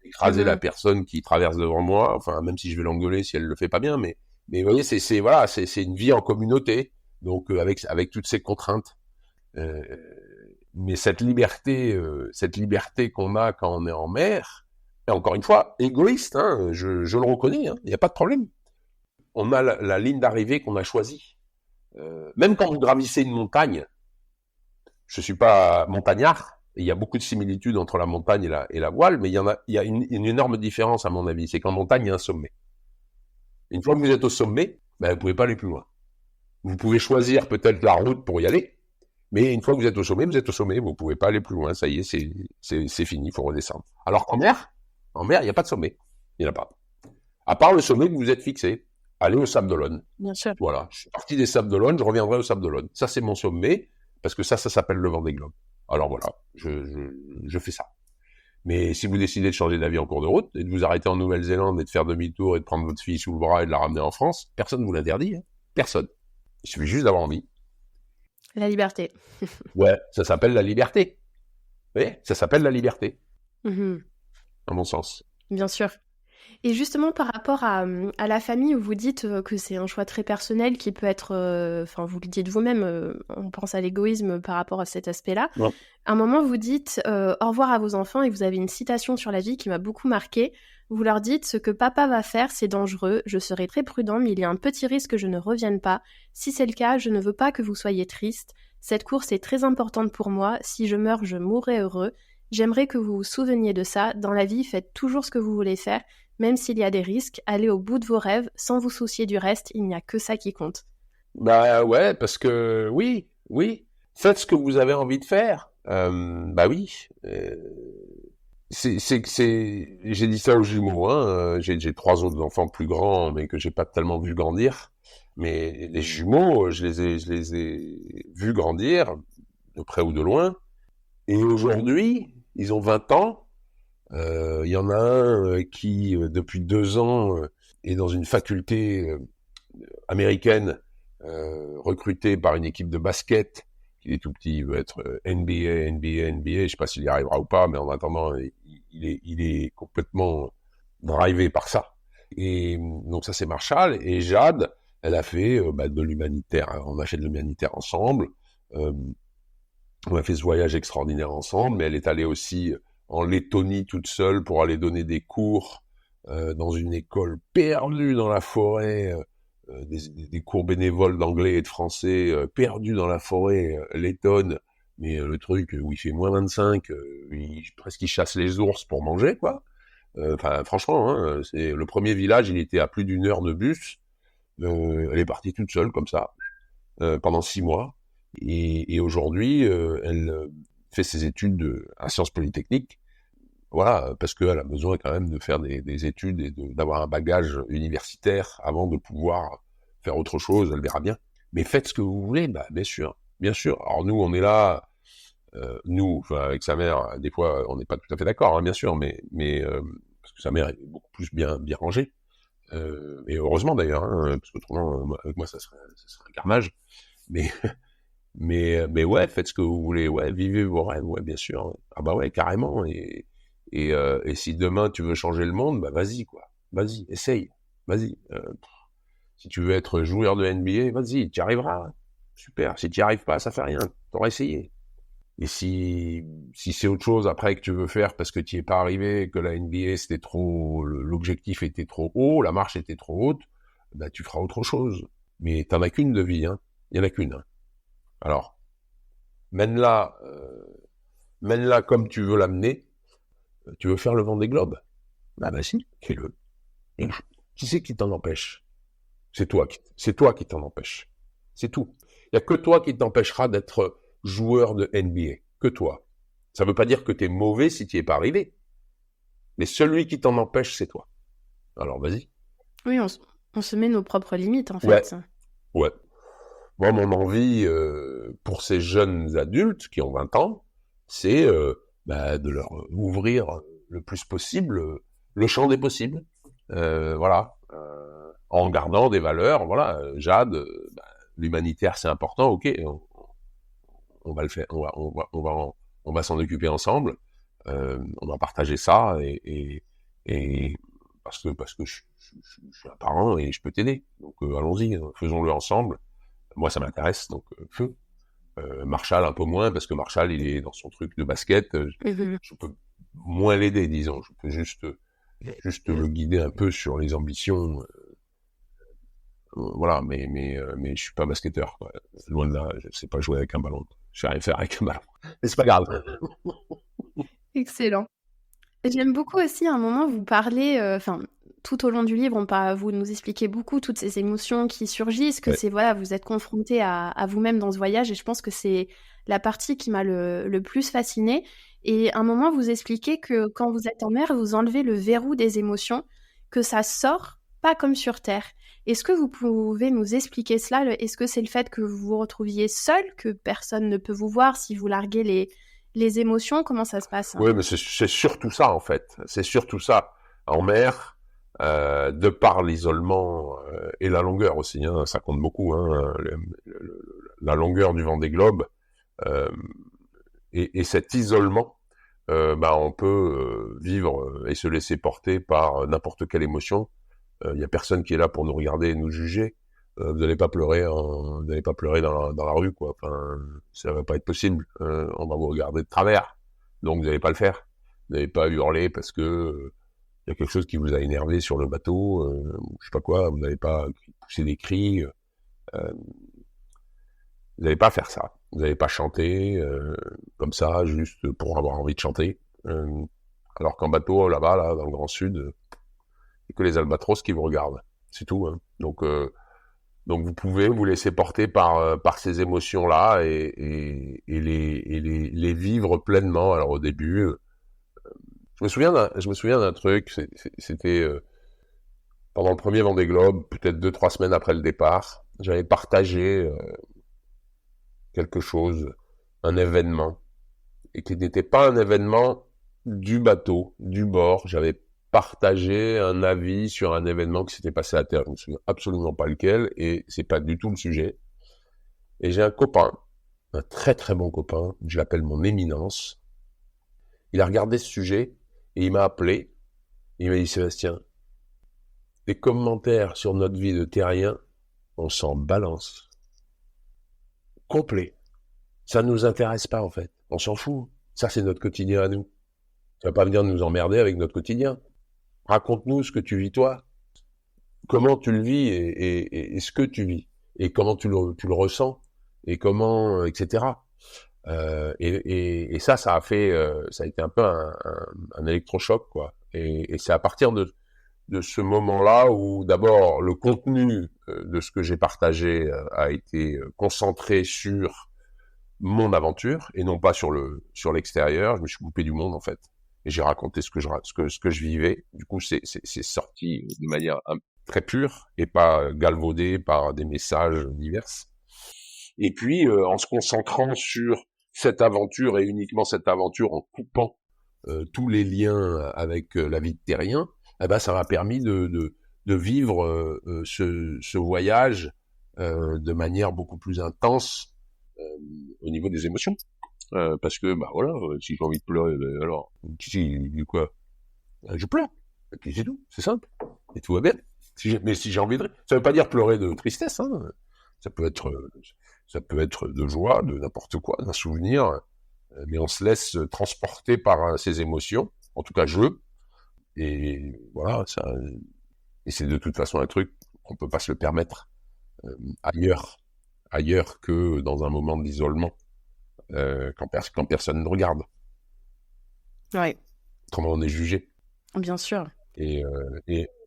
écraser la personne qui traverse devant moi. Enfin, même si je vais l'engueuler si elle le fait pas bien, mais vous voyez, c'est une vie en communauté. Donc avec toutes ces contraintes. Mais cette liberté qu'on a quand on est en mer, et encore une fois, égoïste, je le reconnais, il n'y a pas de problème. On a la ligne d'arrivée qu'on a choisie. Même quand vous gravissez une montagne, je suis pas montagnard, il y a beaucoup de similitudes entre la montagne et la voile, mais il y a une énorme différence à mon avis, c'est qu'en montagne, il y a un sommet. Une fois que vous êtes au sommet, vous pouvez pas aller plus loin. Vous pouvez choisir peut-être la route pour y aller, mais une fois que vous êtes au sommet, vous pouvez pas aller plus loin, ça y est, c'est fini, il faut redescendre. Alors qu'en mer, il n'y a pas de sommet. Il n'y en a pas. À part le sommet que vous êtes fixé. Allez au Sable d'Olonne. Bien sûr. Voilà, je suis parti des Sables d'Olonne, je reviendrai au Sable d'Olonne. Ça, c'est mon sommet, parce que ça s'appelle le Vendée Globe. Alors voilà, je fais ça. Mais si vous décidez de changer d'avis en cours de route, et de vous arrêter en Nouvelle-Zélande, et de faire demi-tour, et de prendre votre fille sous le bras, et de la ramener en France, personne ne vous l'interdit. Personne. Il suffit juste d'avoir envie. La liberté. Ouais, ça s'appelle la liberté. Vous voyez, ça s'appelle la liberté, à mon sens. Bien sûr. Et justement, par rapport à la famille, où vous dites que c'est un choix très personnel qui peut être... Enfin, vous le dites vous-même, on pense à l'égoïsme par rapport à cet aspect-là. Ouais. À un moment, vous dites au revoir à vos enfants et vous avez une citation sur la vie qui m'a beaucoup marquée. Vous leur dites « Ce que papa va faire, c'est dangereux. Je serai très prudent, mais il y a un petit risque que je ne revienne pas. Si c'est le cas, je ne veux pas que vous soyez triste. Cette course est très importante pour moi. Si je meurs, je mourrai heureux. J'aimerais que vous vous souveniez de ça. Dans la vie, faites toujours ce que vous voulez faire. Même s'il y a des risques, allez au bout de vos rêves, sans vous soucier du reste, il n'y a que ça qui compte. » Bah ouais, parce que oui, faites ce que vous avez envie de faire. Bah oui. J'ai dit ça aux jumeaux. J'ai 3 autres enfants plus grands, mais que j'ai pas tellement vu grandir. Mais les jumeaux, je les ai vus grandir, de près ou de loin. Et aujourd'hui, ils ont 20 ans. Il y en a un qui, depuis 2 ans, est dans une faculté américaine, recruté par une équipe de basket. Il est tout petit, il veut être NBA. Je sais pas s'il y arrivera ou pas, mais en attendant, il est complètement drivé par ça. Et donc ça, c'est Marshall. Et Jade, elle a fait de l'humanitaire. On a fait de l'humanitaire ensemble. On a fait ce voyage extraordinaire ensemble, mais elle est allée aussi en Lettonie toute seule pour aller donner des cours dans une école perdue dans la forêt, des cours bénévoles d'anglais et de français perdus dans la forêt lettonne, mais le truc où il fait moins 25, presque il chasse les ours pour manger, quoi. Enfin, franchement, c'est le premier village, il était à plus d'1 heure de bus. Elle est partie toute seule comme ça pendant 6 mois. Et aujourd'hui, elle fait ses études à Sciences Polytechniques. Voilà, parce qu'elle a besoin quand même de faire des études et d'avoir un bagage universitaire avant de pouvoir faire autre chose, elle verra bien. Mais faites ce que vous voulez, bien sûr, bien sûr. Alors nous, on est là, avec sa mère, des fois, on n'est pas tout à fait d'accord, bien sûr, mais parce que sa mère est beaucoup plus bien rangée. Et heureusement d'ailleurs, parce qu'autrement, avec moi, ça serait un carnage. Mais ouais, faites ce que vous voulez, ouais, vivez vos rêves, ouais, bien sûr. Ah bah ouais, carrément. Et si demain tu veux changer le monde, vas-y, quoi. Vas-y, essaye. Vas-y. Si tu veux être joueur de NBA, vas-y, tu y arriveras. Super. Si tu y arrives pas, ça fait rien. T'auras essayé. Et si c'est autre chose après que tu veux faire parce que tu y es pas arrivé, que la NBA c'était trop, l'objectif était trop haut, la marche était trop haute, tu feras autre chose. Mais t'en as qu'une de vie, Il y en a qu'une. Alors, mène-la comme tu veux l'amener. Tu veux faire le Vendée Globe? Si, fais-le. Et qui c'est qui t'en empêche? C'est toi qui t'en empêche. C'est tout. Il y a que toi qui t'empêchera d'être joueur de NBA. Que toi. Ça veut pas dire que t'es mauvais si t'y es pas arrivé. Mais celui qui t'en empêche, c'est toi. Alors vas-y. Oui, On se met nos propres limites, en Ouais, fait. ouais. Moi, mon envie pour ces jeunes adultes qui ont 20 ans, c'est de leur ouvrir le plus possible le champ des possibles. Voilà. En gardant des valeurs, voilà. Jade, l'humanitaire, c'est important, ok. On va le faire, on va s'en occuper ensemble. On va partager ça et parce que je suis un parent et je peux t'aider. Donc allons-y, faisons-le ensemble. Moi, ça m'intéresse, donc feu. Marshall un peu moins parce que Marshall il est dans son truc de basket. Je peux moins l'aider, disons. Je peux juste le guider un peu sur les ambitions. Voilà, mais je suis pas basketteur, quoi. Loin de là, je sais pas jouer avec un ballon. Je sais rien faire avec un ballon. Mais c'est pas grave. Excellent. J'aime beaucoup aussi, à un moment, vous parlez, tout au long du livre, vous nous expliquez beaucoup toutes ces émotions qui surgissent, que Ouais. c'est, voilà, vous êtes confronté à vous-même dans ce voyage, et je pense que c'est la partie qui m'a le plus fascinée. Et à un moment, vous expliquez que quand vous êtes en mer, vous enlevez le verrou des émotions, que ça sort pas comme sur Terre. Est-ce que vous pouvez nous expliquer cela? Est-ce que c'est le fait que vous vous retrouviez seul, que personne ne peut vous voir si vous larguez les émotions? Comment ça se passe? Oui, mais c'est surtout ça, en fait. C'est surtout ça. En mer, de par l'isolement et la longueur aussi, hein, ça compte beaucoup, hein, la longueur du Vendée Globe euh, et cet isolement, on peut vivre et se laisser porter par n'importe quelle émotion. Il y a personne qui est là pour nous regarder et nous juger. Vous n'allez pas pleurer, vous n'allez pas pleurer dans la rue, quoi. Enfin, ça va pas être possible. On va vous regarder de travers. Donc vous n'allez pas le faire. Vous n'allez pas hurler parce que il y a quelque chose qui vous a énervé sur le bateau, je sais pas quoi. Vous n'allez pas pousser des cris. Vous n'allez pas faire ça. Vous n'allez pas chanter comme ça juste pour avoir envie de chanter. Alors qu'en bateau là-bas, là, dans le Grand Sud, il n'y a que les albatros qui vous regardent. C'est tout. Hein. Donc vous pouvez vous laisser porter par ces émotions-là et les vivre pleinement. Alors au début, je me souviens d'un truc. C'était pendant le premier Vendée Globe, peut-être 2-3 semaines après le départ, j'avais partagé quelque chose, un événement, et qui n'était pas un événement du bateau, du bord. J'avais partagé un avis sur un événement qui s'était passé à terre. Je ne me souviens absolument pas lequel, et c'est pas du tout le sujet. Et j'ai un copain, un très très bon copain, je l'appelle mon éminence. Il a regardé ce sujet, et il m'a appelé, et il m'a dit, Sébastien, les commentaires sur notre vie de terrien, on s'en balance. Complet. Ça ne nous intéresse pas, en fait. On s'en fout. Ça, c'est notre quotidien à nous. Tu vas pas venir nous emmerder avec notre quotidien. Raconte-nous ce que tu vis toi. Comment tu le vis et ce que tu vis. Et comment tu le ressens. Et comment, etc. Et ça a fait, ça a été un peu un électrochoc, quoi. Et c'est à partir de ce moment-là où d'abord le contenu de ce que j'ai partagé a été concentré sur mon aventure et non pas sur l'extérieur. Je me suis coupé du monde en fait et j'ai raconté ce que je vivais. Du coup, c'est sorti de manière très pure et pas galvaudé par des messages divers. Et puis en se concentrant sur cette aventure et uniquement cette aventure en coupant tous les liens avec la vie de terrien, eh ben ça m'a permis de vivre ce voyage de manière beaucoup plus intense au niveau des émotions. Parce que, voilà, si j'ai envie de pleurer, alors, du quoi je pleure. Et puis c'est tout, c'est simple. Et tout va bien. Mais si j'ai envie de rire, ça veut pas dire pleurer de tristesse, hein. Ça peut être de joie, de n'importe quoi, d'un souvenir. Mais on se laisse transporter par ces émotions. En tout cas, et voilà, ça. Et c'est de toute façon un truc qu'on peut pas se le permettre ailleurs que dans un moment d'isolement, quand personne ne regarde. Ouais, Comment on est jugé. bien sûr. Et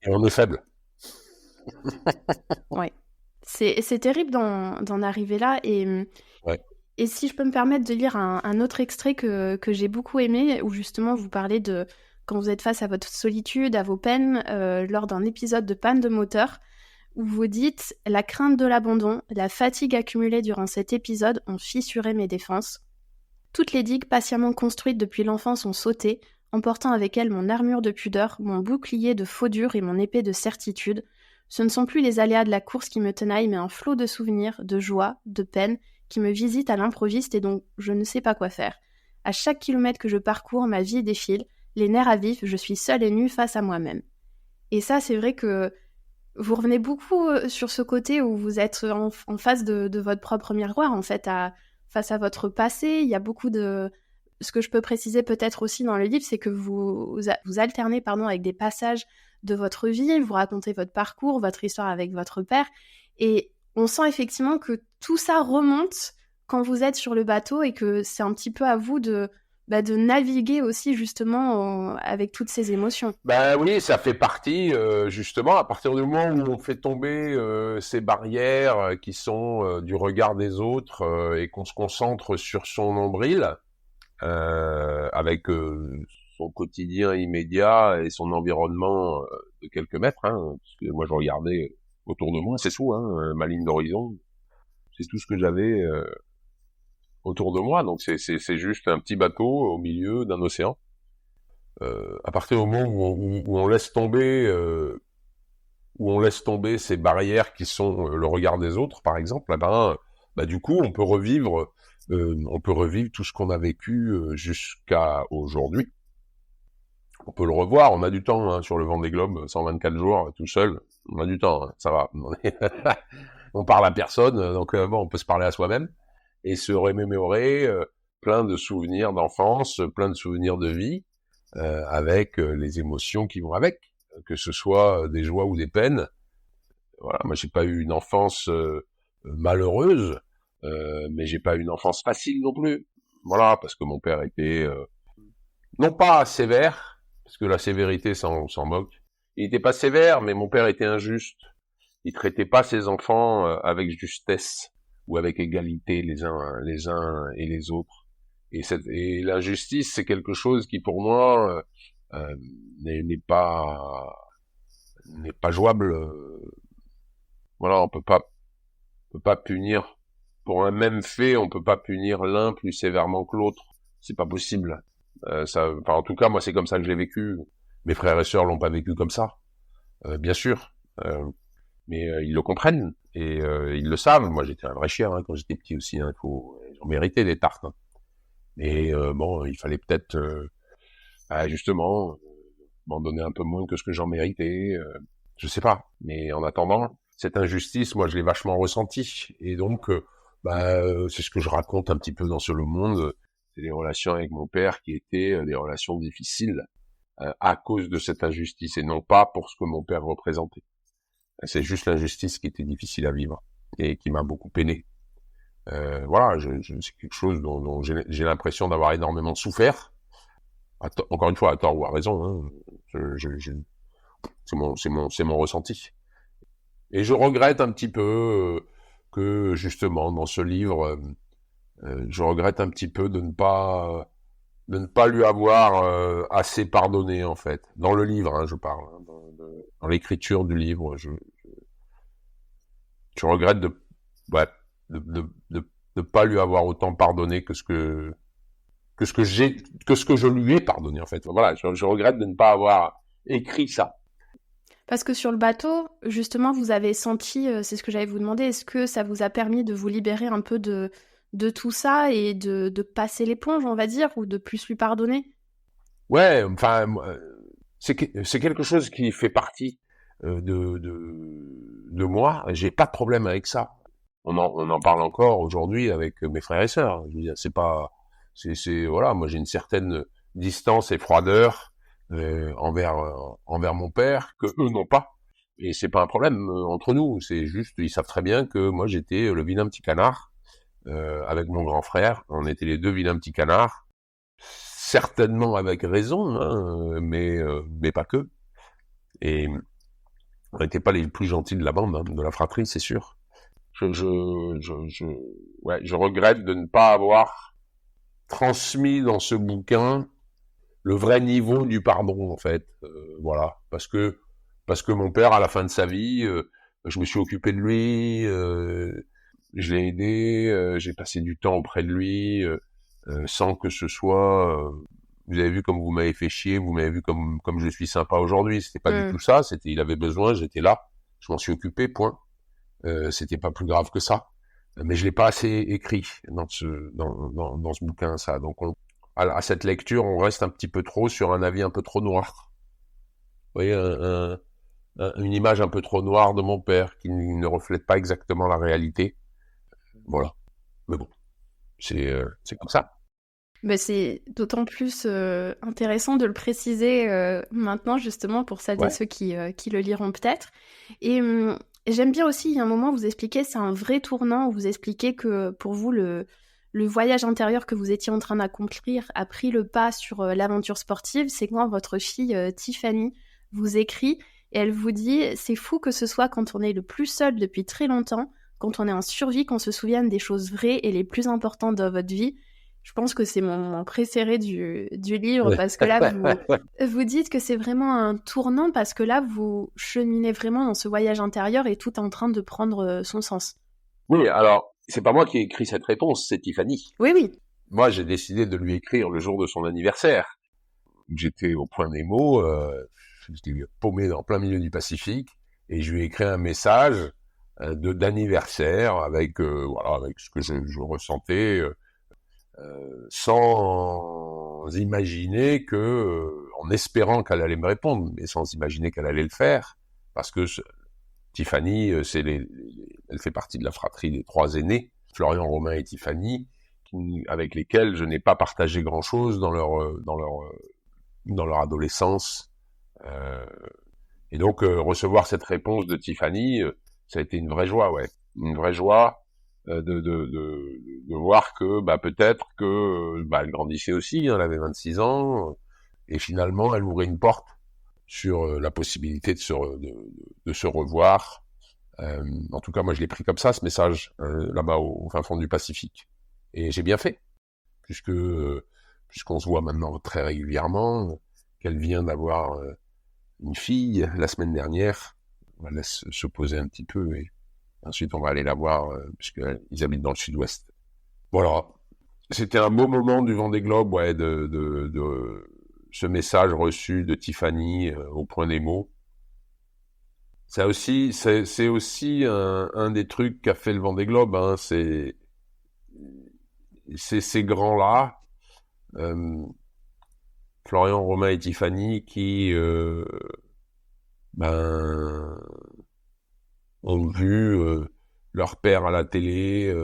on est faible. Ouais. C'est terrible d'en arriver là. Ouais. Et si je peux me permettre de lire un autre extrait que j'ai beaucoup aimé, où justement vous parlez de quand vous êtes face à votre solitude, à vos peines, lors d'un épisode de panne de moteur. où vous dites « La crainte de l'abandon, la fatigue accumulée durant cet épisode ont fissuré mes défenses. Toutes les digues patiemment construites depuis l'enfance ont sauté, emportant avec elles mon armure de pudeur, mon bouclier de faux dur et mon épée de certitude. Ce ne sont plus les aléas de la course qui me tenaillent, mais un flot de souvenirs, de joie, de peine, qui me visite à l'improviste et dont je ne sais pas quoi faire. À chaque kilomètre que je parcours, ma vie défile, les nerfs à vif, je suis seule et nue face à moi-même. » Et ça, c'est vrai que vous revenez beaucoup sur ce côté où vous êtes en face de votre propre miroir, en fait, face à votre passé. Il y a beaucoup de... Ce que je peux préciser peut-être aussi dans le livre, c'est que vous alternez avec des passages de votre vie, vous racontez votre parcours, votre histoire avec votre père, et on sent effectivement que tout ça remonte quand vous êtes sur le bateau et que c'est un petit peu à vous de naviguer aussi justement avec toutes ces émotions. Ben oui, ça fait partie justement à partir du moment où on fait tomber ces barrières qui sont du regard des autres et qu'on se concentre sur son nombril avec son quotidien immédiat et son environnement de quelques mètres. Parce que moi je regardais autour de moi, c'est tout, ma ligne d'horizon, c'est tout ce que j'avais autour de moi. Donc c'est juste un petit bateau au milieu d'un océan. À partir du moment où on laisse tomber ces barrières qui sont le regard des autres, par exemple, du coup, on peut revivre tout ce qu'on a vécu jusqu'à aujourd'hui. On peut le revoir, on a du temps sur le Vendée Globe, 124 jours tout seul, on a du temps, ça va. On parle à personne, donc on peut se parler à soi-même et se remémorer plein de souvenirs d'enfance, plein de souvenirs de vie. Avec les émotions qui vont avec, que ce soit des joies ou des peines. Voilà, moi j'ai pas eu une enfance malheureuse, mais j'ai pas eu une enfance facile non plus. Voilà, parce que mon père était non pas sévère, parce que la sévérité on s'en moque. Il était pas sévère, mais mon père était injuste. Il traitait pas ses enfants avec justesse ou avec égalité les uns et les autres. Et l'injustice, c'est quelque chose qui, pour moi, n'est pas jouable. Voilà, on peut pas punir pour un même fait, on peut pas punir l'un plus sévèrement que l'autre. C'est pas possible. En tout cas, moi, c'est comme ça que j'ai vécu. Mes frères et sœurs l'ont pas vécu comme ça, bien sûr. Mais ils le comprennent et ils le savent. Moi, j'étais un vrai chien quand j'étais petit aussi. J'en méritais des tartes. Et il fallait peut-être justement m'en donner un peu moins que ce que j'en méritais. Je sais pas. Mais en attendant, cette injustice, moi, je l'ai vachement ressentie. Et donc, c'est ce que je raconte un petit peu dans Le Monde. C'est les relations avec mon père qui étaient des relations difficiles à cause de cette injustice et non pas pour ce que mon père représentait. C'est juste l'injustice qui était difficile à vivre et qui m'a beaucoup peiné. Voilà, c'est quelque chose dont j'ai l'impression d'avoir énormément souffert. Encore une fois, à tort ou à raison, c'est mon ressenti. Et je regrette un petit peu que justement dans ce livre, je regrette un petit peu de ne pas lui avoir assez pardonné en fait. Dans le livre, je parle, dans l'écriture du livre, je regrette de pas lui avoir autant pardonné que ce que je lui ai pardonné en fait. Voilà, je regrette de ne pas avoir écrit ça. Parce que sur le bateau, justement, vous avez senti, c'est ce que j'allais vous demander, est-ce que ça vous a permis de vous libérer un peu de tout ça et de passer l'éponge, on va dire, ou de plus lui pardonner? Ouais, enfin, c'est quelque chose qui fait partie de moi. J'ai pas de problème avec ça. On en parle encore aujourd'hui avec mes frères et sœurs. Je veux dire, voilà, moi j'ai une certaine distance et froideur envers mon père que eux n'ont pas. Et c'est pas un problème entre nous. C'est juste, ils savent très bien que moi j'étais le vilain petit canard avec mon grand frère. On était les deux vilains petits canards. Certainement avec raison, mais pas que. Et on n'était pas les plus gentils de la bande, de la fratrie, c'est sûr. Je regrette de ne pas avoir transmis dans ce bouquin le vrai niveau du pardon, en fait. Voilà. Parce que mon père, à la fin de sa vie, Je me suis occupé de lui, je l'ai aidé, j'ai passé du temps auprès de lui, sans que ce soit... vous avez vu comme vous m'avez fait chier, vous m'avez vu comme je suis sympa aujourd'hui. C'était pas du tout ça, c'était il avait besoin, j'étais là, je m'en suis occupé, point. C'était pas plus grave que ça. Mais je l'ai pas assez écrit dans ce bouquin, ça. Donc à cette lecture, on reste un petit peu trop sur un avis un peu trop noir. Vous voyez, une image un peu trop noire de mon père qui ne reflète pas exactement la réalité. Voilà. Mais bon, c'est comme ça. Ben c'est d'autant plus intéressant de le préciser maintenant, justement, pour celles et ceux qui le liront peut-être. Et j'aime bien aussi, il y a un moment, vous expliquez, c'est un vrai tournant, où vous expliquez que pour vous, le voyage intérieur que vous étiez en train d'accomplir a pris le pas sur l'aventure sportive. C'est quand votre fille Tiffany vous écrit et elle vous dit « C'est fou que ce soit quand on est le plus seul depuis très longtemps, quand on est en survie, qu'on se souvienne des choses vraies et les plus importantes dans votre vie. » Je pense que c'est mon préféré du livre, parce que là, vous dites que c'est vraiment un tournant, parce que là, vous cheminez vraiment dans ce voyage intérieur et tout est en train de prendre son sens. Oui, alors, c'est pas moi qui ai écrit cette réponse, c'est Tiffany. Oui, oui. Moi, j'ai décidé de lui écrire le jour de son anniversaire. J'étais au point Nemo, j'étais paumé dans plein milieu du Pacifique, et je lui ai écrit un message d'anniversaire avec avec ce que je ressentais, sans imaginer que, en espérant qu'elle allait me répondre, mais sans imaginer qu'elle allait le faire, parce que Tiffany, elle fait partie de la fratrie des 3 aînés, Florian, Romain et Tiffany, avec lesquels je n'ai pas partagé grand-chose dans leur adolescence. Et donc, recevoir cette réponse de Tiffany, ça a été une vraie joie, une vraie joie de voir que peut-être que elle grandissait aussi, elle avait 26 ans, et finalement elle ouvrait une porte sur la possibilité de se revoir. En tout cas, moi je l'ai pris comme ça, ce message, là-bas au fin fond du Pacifique. Et j'ai bien fait, puisqu'on se voit maintenant très régulièrement, qu'elle vient d'avoir une fille la semaine dernière. On la laisse se poser un petit peu, et ensuite on va aller la voir, puisqu'ils habitent dans le sud-ouest. Voilà. C'était un beau moment du Vendée Globe, de ce message reçu de Tiffany au point Nemo. C'est aussi un des trucs qu'a fait le Vendée Globe, hein, c'est ces grands-là, Florian, Romain et Tiffany, qui ont vu leur père à la télé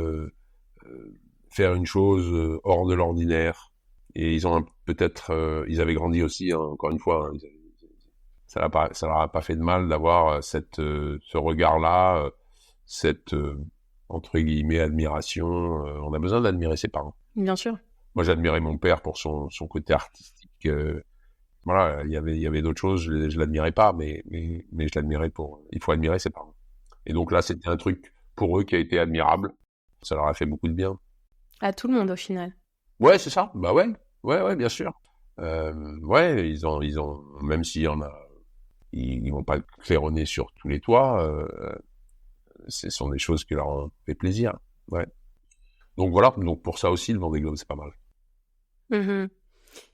faire une chose hors de l'ordinaire, et ils ont peut-être ils avaient grandi aussi, hein, encore une fois, hein, ça leur a pas fait de mal d'avoir ce regard-là, cette entre guillemets admiration. On a besoin d'admirer ses parents. Bien sûr. Moi, j'admirais mon père pour son côté artistique. Voilà, il y avait d'autres choses, je l'admirais pas, mais je l'admirais il faut admirer ses parents. Et donc là, c'était un truc pour eux qui a été admirable. Ça leur a fait beaucoup de bien. À tout le monde, au final. Ouais, c'est ça. Bah ouais, bien sûr. Ils ont, même s'il y en a, ils vont pas claironner sur tous les toits. Ce sont des choses qui leur ont fait plaisir. Ouais. Donc voilà. Donc pour ça aussi, le Vendée Globe, c'est pas mal. Mmh.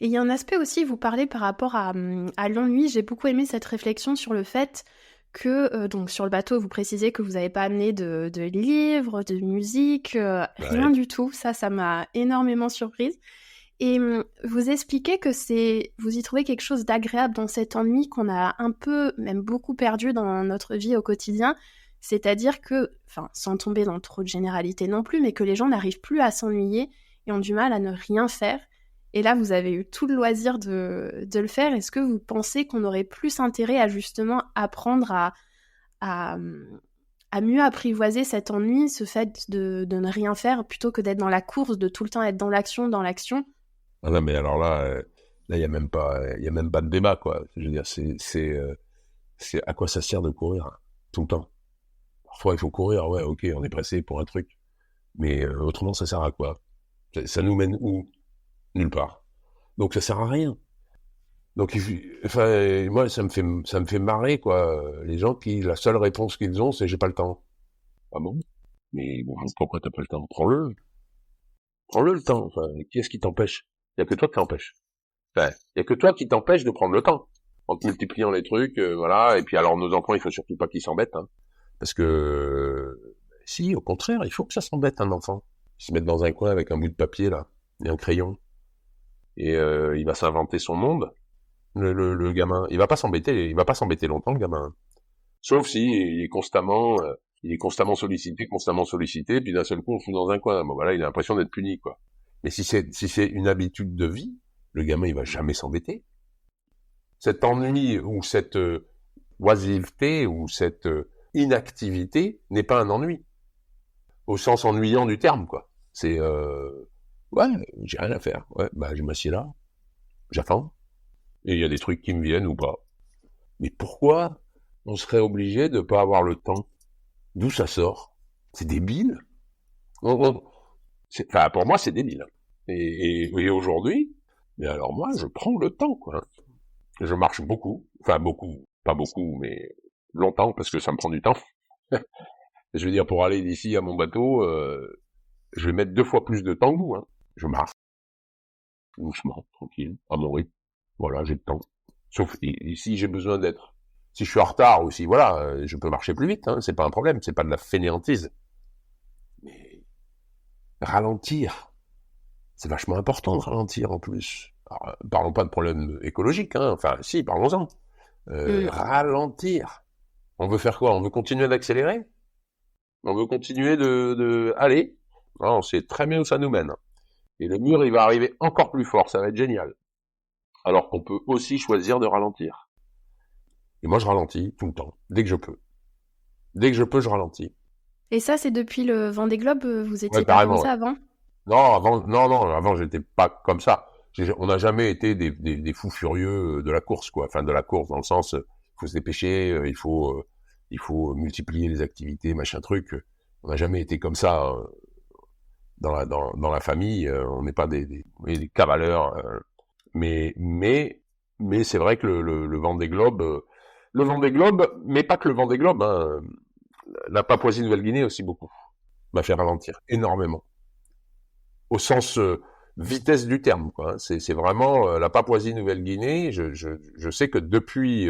Et il y a un aspect aussi, vous parlez par rapport à l'ennui. J'ai beaucoup aimé cette réflexion sur le fait que, donc sur le bateau, vous précisez que vous n'avez pas amené de livres, de musique, rien du tout. Ça m'a énormément surprise. Et vous expliquez que vous y trouvez quelque chose d'agréable dans cet ennui qu'on a un peu, même beaucoup perdu dans notre vie au quotidien. C'est-à-dire que, sans tomber dans trop de généralités non plus, mais que les gens n'arrivent plus à s'ennuyer et ont du mal à ne rien faire. Et là, vous avez eu tout le loisir de le faire. Est-ce que vous pensez qu'on aurait plus intérêt à justement apprendre à mieux apprivoiser cet ennui, ce fait de ne rien faire, plutôt que d'être dans la course, de tout le temps être dans l'action? Ah non, mais alors là, il y a même pas de débat, quoi. Je veux dire, c'est à quoi ça sert de courir, hein, tout le temps. Parfois, il faut courir, ouais, ok, on est pressé pour un truc. Mais autrement, ça sert à quoi? Ça nous mène où? Nulle part. Donc ça sert à rien. Donc, enfin, moi, ça me fait marrer, quoi. Les gens qui, la seule réponse qu'ils ont, c'est j'ai pas le temps. Ah bon? Mais bon, pourquoi t'as pas le temps? Prends-le. Prends-le le temps. Enfin, qui est-ce qui t'empêche? Il y a que toi qui t'empêche. Enfin, il y a que toi qui t'empêche de prendre le temps. En te multipliant les trucs, voilà. Et puis alors, nos enfants, il faut surtout pas qu'ils s'embêtent, hein. Parce que, si, au contraire, il faut que ça s'embête, un enfant. Il se met dans un coin avec un bout de papier, là, et un crayon. Et il va s'inventer son monde. Le gamin, il va pas s'embêter longtemps, le gamin. Sauf si il est constamment sollicité, puis d'un seul coup on le fout dans un coin. Bon voilà, il a l'impression d'être puni, quoi. Mais si c'est une habitude de vie, le gamin il va jamais s'embêter. Cet ennui ou cette oisiveté ou cette inactivité n'est pas un ennui, au sens ennuyant du terme, quoi. C'est ouais, j'ai rien à faire. Ouais, bah je m'assieds là, j'attends. Et il y a des trucs qui me viennent ou pas. Mais pourquoi on serait obligé de pas avoir le temps? D'où ça sort? C'est débile. Enfin, pour moi, c'est débile. Et aujourd'hui, mais alors moi, je prends le temps, quoi. Je marche beaucoup. Enfin, beaucoup. Pas beaucoup, mais longtemps, parce que ça me prend du temps. Je veux dire, pour aller d'ici à mon bateau, je vais mettre 2 fois plus de temps que vous, hein. Je marche. Doucement, tranquille, à mon rythme. Voilà, j'ai le temps. Sauf si j'ai besoin d'être, si je suis en retard ou si voilà, je peux marcher plus vite, hein, c'est pas un problème, c'est pas de la fainéantise. Mais ralentir, c'est vachement important de ralentir en plus. Alors, parlons pas de problème écologique, hein, enfin si, parlons-en. Ralentir. On veut faire quoi? On veut continuer d'accélérer? On veut continuer de aller? Non, on sait très bien où ça nous mène. Et le mur, il va arriver encore plus fort, ça va être génial. Alors qu'on peut aussi choisir de ralentir. Et moi, je ralentis tout le temps, dès que je peux. Dès que je peux, je ralentis. Et ça, c'est depuis le Vendée Globe, vous étiez Ouais, pas comme carrément, ouais. ça avant? Non, avant, j'étais pas comme ça. On n'a jamais été des fous furieux de la course, quoi. Enfin, de la course, dans le sens, il faut se dépêcher, il faut multiplier les activités, machin truc. On n'a jamais été comme ça, dans la famille. On n'est pas des cavaleurs. Mais c'est vrai que le Vendée Globe, mais pas que le Vendée Globe, hein, la Papouasie-Nouvelle-Guinée aussi beaucoup, m'a fait ralentir énormément. Au sens vitesse du terme, quoi. C'est vraiment la Papouasie-Nouvelle-Guinée. Je sais que depuis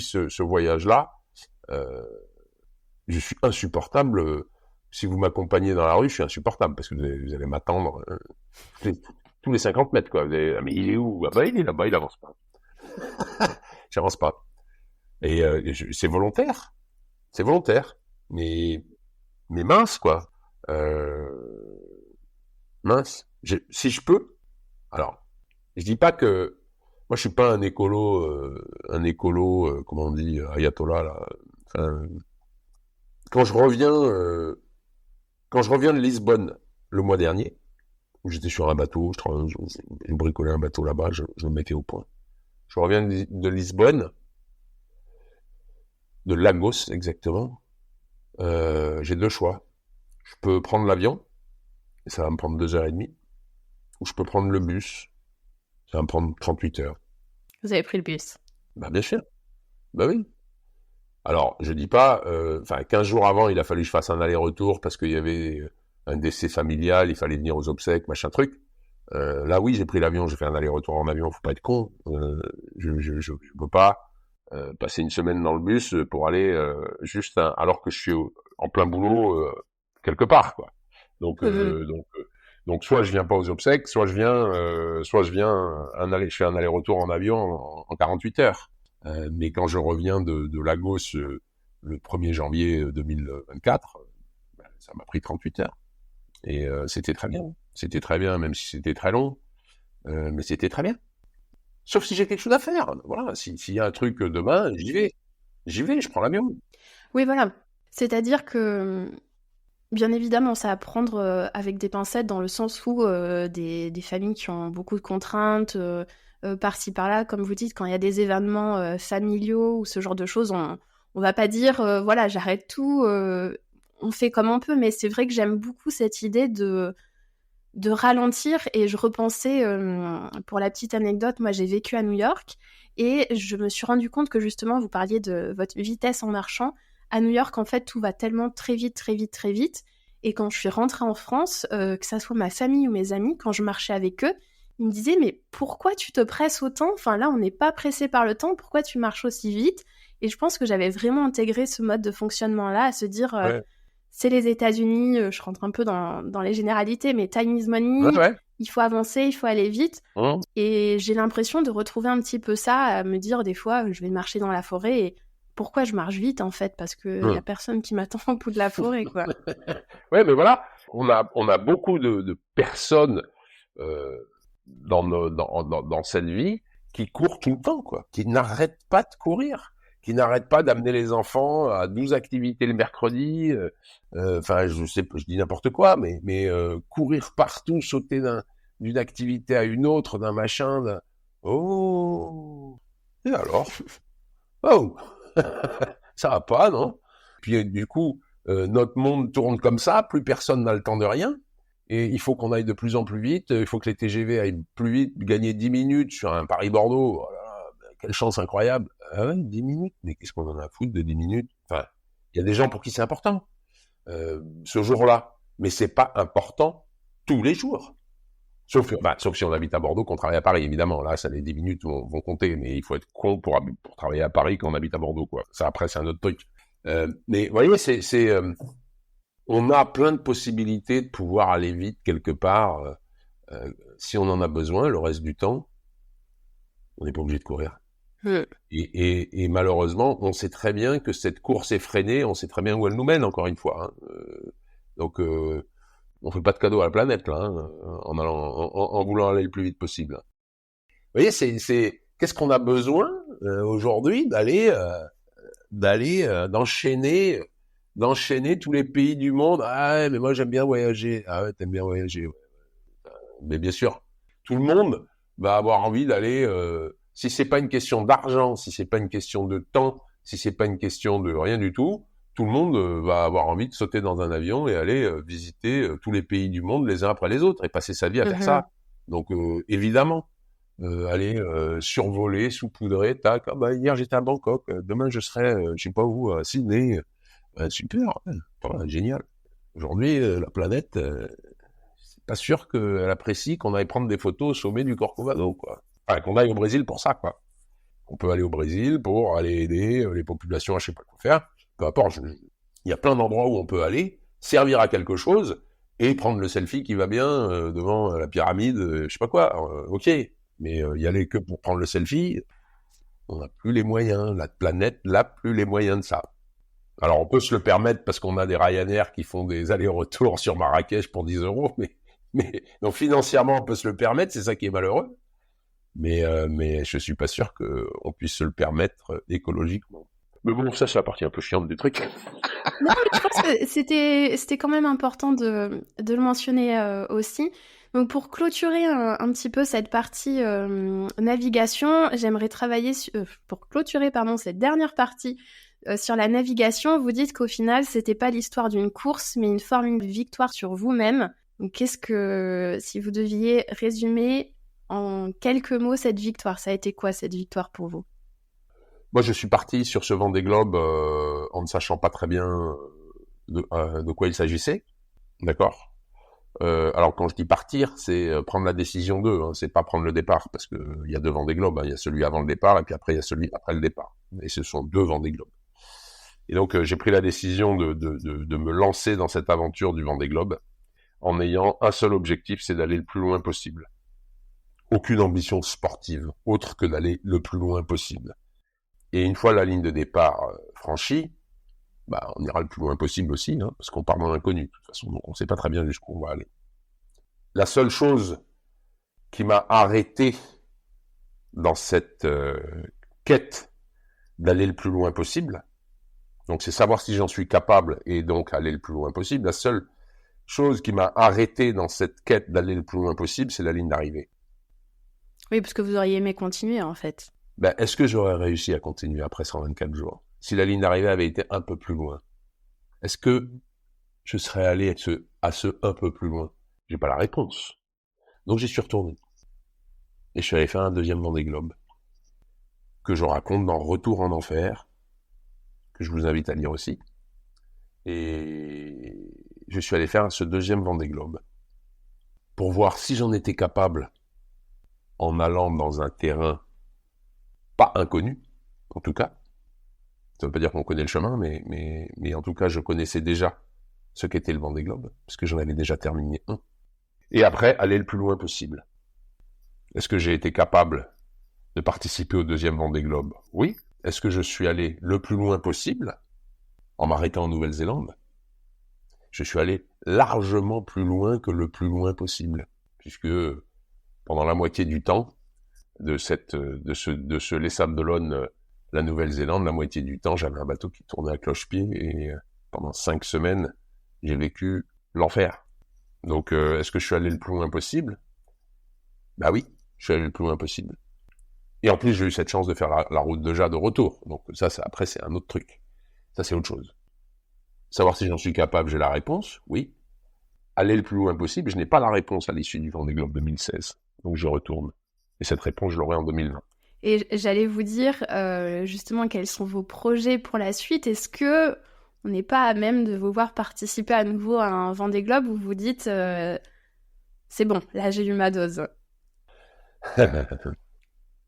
ce voyage-là, euh, je suis insupportable. Si vous m'accompagnez dans la rue, je suis insupportable parce que vous allez m'attendre tous les 50 mètres, quoi. Ah, mais il est où? Ah bah il est là-bas, il avance pas. J'avance pas. Et c'est volontaire, mais mince, quoi. Euh, mince. Si je peux, alors, je dis pas que moi je suis pas un écolo, comment on dit, ayatollah là. Enfin, quand je reviens, euh, quand je reviens de Lisbonne le mois dernier, où j'étais sur un bateau, je bricolais un bateau là-bas, je me mettais au point. Je reviens de Lisbonne, de Lagos exactement. J'ai 2 choix. Je peux prendre l'avion, et ça va me prendre 2h30, ou je peux prendre le bus, ça va me prendre 38 heures. Vous avez pris le bus. Bah bien sûr, bah oui. Alors, je dis pas, 15 jours avant, il a fallu que je fasse un aller-retour parce qu'il y avait un décès familial, il fallait venir aux obsèques, machin truc. Là, oui, j'ai pris l'avion, j'ai fait un aller-retour en avion, faut pas être con. Je peux pas passer une semaine dans le bus pour aller alors que je suis en plein boulot quelque part, quoi. Donc, soit je viens pas aux obsèques, soit je viens je fais un aller-retour en avion en 48 heures. Mais quand je reviens de Lagos le 1er janvier 2024, ça m'a pris 38 heures. Et c'était très bien. C'était très bien, même si c'était très long. Mais c'était très bien. Sauf si j'ai quelque chose à faire. Voilà, s'il y a un truc demain, j'y vais. Je prends l'avion. Oui, voilà. C'est-à-dire que, bien évidemment, ça à prendre avec des pincettes dans le sens où des familles qui ont beaucoup de contraintes, par-ci par-là, comme vous dites, quand il y a des événements familiaux ou ce genre de choses, on va pas dire, voilà, j'arrête tout, on fait comme on peut, mais c'est vrai que j'aime beaucoup cette idée de ralentir et je repensais, pour la petite anecdote, moi j'ai vécu à New York et je me suis rendu compte que justement vous parliez de votre vitesse en marchant. À New York, en fait, tout va tellement très vite, très vite, très vite. Et quand je suis rentrée en France, que ça soit ma famille ou mes amis, quand je marchais avec eux, ils me disaient mais pourquoi tu te presses autant ? Enfin là, on n'est pas pressé par le temps, pourquoi tu marches aussi vite ? Et je pense que j'avais vraiment intégré ce mode de fonctionnement-là, à se dire Ouais, c'est les États-Unis, je rentre un peu dans les généralités, mais time is ouais, money, ouais. il faut avancer, il faut aller vite. Hum. Et j'ai l'impression de retrouver un petit peu ça, à me dire des fois, je vais marcher dans la forêt et pourquoi je marche vite en fait ? Parce qu'il y a Hum. personne qui m'attend au bout de la forêt, quoi. Ouais, mais voilà, on a beaucoup de personnes euh, dans cette vie qui courent tout le temps, quoi, qui n'arrêtent pas de courir, qui n'arrêtent pas d'amener les enfants à 12 activités le mercredi. Enfin, je sais, je dis n'importe quoi, mais courir partout, sauter d'une activité à une autre, d'un machin, Oh, et alors? Oh, ça va pas, non? Puis du coup, notre monde tourne comme ça, plus personne n'a le temps de rien, et il faut qu'on aille de plus en plus vite, il faut que les TGV aillent plus vite, gagner 10 minutes sur un Paris-Bordeaux, oh là là, quelle chance incroyable. Ah ouais, 10 minutes, mais qu'est-ce qu'on en a à foutre de 10 minutes? Enfin, il y a des gens pour qui c'est important, ce jour-là, mais c'est pas important tous les jours. Sauf si on habite à Bordeaux, qu'on travaille à Paris, évidemment. Là, ça, les 10 minutes vont compter, mais il faut être con pour travailler à Paris quand on habite à Bordeaux, quoi. Ça, après, c'est un autre truc. Mais, vous voyez, on a plein de possibilités de pouvoir aller vite quelque part, si on en a besoin. Le reste du temps, on n'est pas obligé de courir. Mm. Et malheureusement, on sait très bien que cette course effrénée, on sait très bien où elle nous mène, encore une fois, hein. Donc, on fait pas de cadeau à la planète, là, hein, en voulant aller le plus vite possible. Vous voyez, qu'est-ce qu'on a besoin aujourd'hui d'enchaîner tous les pays du monde. Ah ouais, mais moi j'aime bien voyager. Ah ouais, t'aimes bien voyager. Ouais. Mais bien sûr, tout le monde va avoir envie d'aller. Si c'est pas une question d'argent, si c'est pas une question de temps, si c'est pas une question de rien du tout le monde va avoir envie de sauter dans un avion et aller visiter tous les pays du monde les uns après les autres et passer sa vie à faire ça. Donc évidemment, aller survoler, saupoudrer, tac. Ah bah hier j'étais à Bangkok, demain je serai, je sais pas où, à Sydney. Super, ouais, voilà, génial. Aujourd'hui, la planète, c'est pas sûr qu'elle apprécie qu'on aille prendre des photos au sommet du Corcovado, quoi. Enfin, qu'on aille au Brésil pour ça, quoi. On peut aller au Brésil pour aller aider les populations à je sais pas quoi faire. Peu importe, il y a plein d'endroits où on peut aller, servir à quelque chose, et prendre le selfie qui va bien devant la pyramide, je sais pas quoi. Ok, mais y aller que pour prendre le selfie, on n'a plus les moyens. La planète n'a plus les moyens de ça. Alors on peut se le permettre parce qu'on a des Ryanair qui font des allers-retours sur Marrakech pour 10 euros, mais donc financièrement on peut se le permettre, c'est ça qui est malheureux. Mais je suis pas sûr qu'on puisse se le permettre écologiquement. Mais bon, ça c'est la partie un peu chiante du truc. Non, mais je pense que c'était quand même important de le mentionner aussi. Donc pour clôturer un petit peu cette partie navigation, j'aimerais travailler pour clôturer cette dernière partie sur la navigation. Vous dites qu'au final, c'était pas l'histoire d'une course, mais une forme de victoire sur vous-même. Donc si vous deviez résumer en quelques mots cette victoire, ça a été quoi cette victoire pour vous ? Moi, je suis parti sur ce Vendée Globe en ne sachant pas très bien de quoi il s'agissait, d'accord. Alors quand je dis partir, c'est prendre la décision d'eux, hein, c'est pas prendre le départ, parce que il y a deux Vendée Globe, hein, il y a celui avant le départ et puis après il y a celui après le départ. Et ce sont deux Vendée Globe. Et donc j'ai pris la décision de me lancer dans cette aventure du Vendée Globe en ayant un seul objectif, c'est d'aller le plus loin possible. Aucune ambition sportive autre que d'aller le plus loin possible. Et une fois la ligne de départ franchie, bah, on ira le plus loin possible aussi, hein, parce qu'on part dans l'inconnu, de toute façon, donc on ne sait pas très bien jusqu'où on va aller. La seule chose qui m'a arrêté dans cette quête d'aller le plus loin possible, donc c'est savoir si j'en suis capable et donc aller le plus loin possible, la seule chose qui m'a arrêté dans cette quête d'aller le plus loin possible, c'est la ligne d'arrivée. Oui, parce que vous auriez aimé continuer en fait. Ben, est-ce que j'aurais réussi à continuer après 124 jours si la ligne d'arrivée avait été un peu plus loin? Est-ce que je serais allé à ce un peu plus loin? J'ai pas la réponse. Donc j'y suis retourné. Et je suis allé faire un deuxième Vendée Globe, que je raconte dans Retour en enfer, que je vous invite à lire aussi. Et je suis allé faire ce deuxième Vendée Globe pour voir si j'en étais capable en allant dans un terrain pas inconnu, en tout cas. Ça veut pas dire qu'on connaît le chemin, mais en tout cas, je connaissais déjà ce qu'était le Vendée Globe, parce que j'en avais déjà terminé un. Et après, aller le plus loin possible. Est-ce que j'ai été capable de participer au deuxième Vendée Globe? Oui. Est-ce que je suis allé le plus loin possible en m'arrêtant en Nouvelle-Zélande? Je suis allé largement plus loin que le plus loin possible, puisque pendant la moitié du temps de ce Les Sables d'Olonne, la Nouvelle-Zélande, la moitié du temps, j'avais un bateau qui tournait à cloche-pied et pendant 5 semaines, j'ai vécu l'enfer. Donc, est-ce que je suis allé le plus loin possible? Bah oui, je suis allé le plus loin possible. Et en plus, j'ai eu cette chance de faire la route de Jade au retour. Donc ça, après, c'est un autre truc. Ça, c'est autre chose. Savoir si j'en suis capable, j'ai la réponse, oui. Aller le plus loin possible, je n'ai pas la réponse à l'issue du Vendée Globe 2016. Donc je retourne. Et cette réponse, je l'aurai en 2020. Et j'allais vous dire, justement, quels sont vos projets pour la suite. Est-ce que on n'est pas à même de vous voir participer à nouveau à un Vendée Globe où vous dites c'est bon, là j'ai eu ma dose?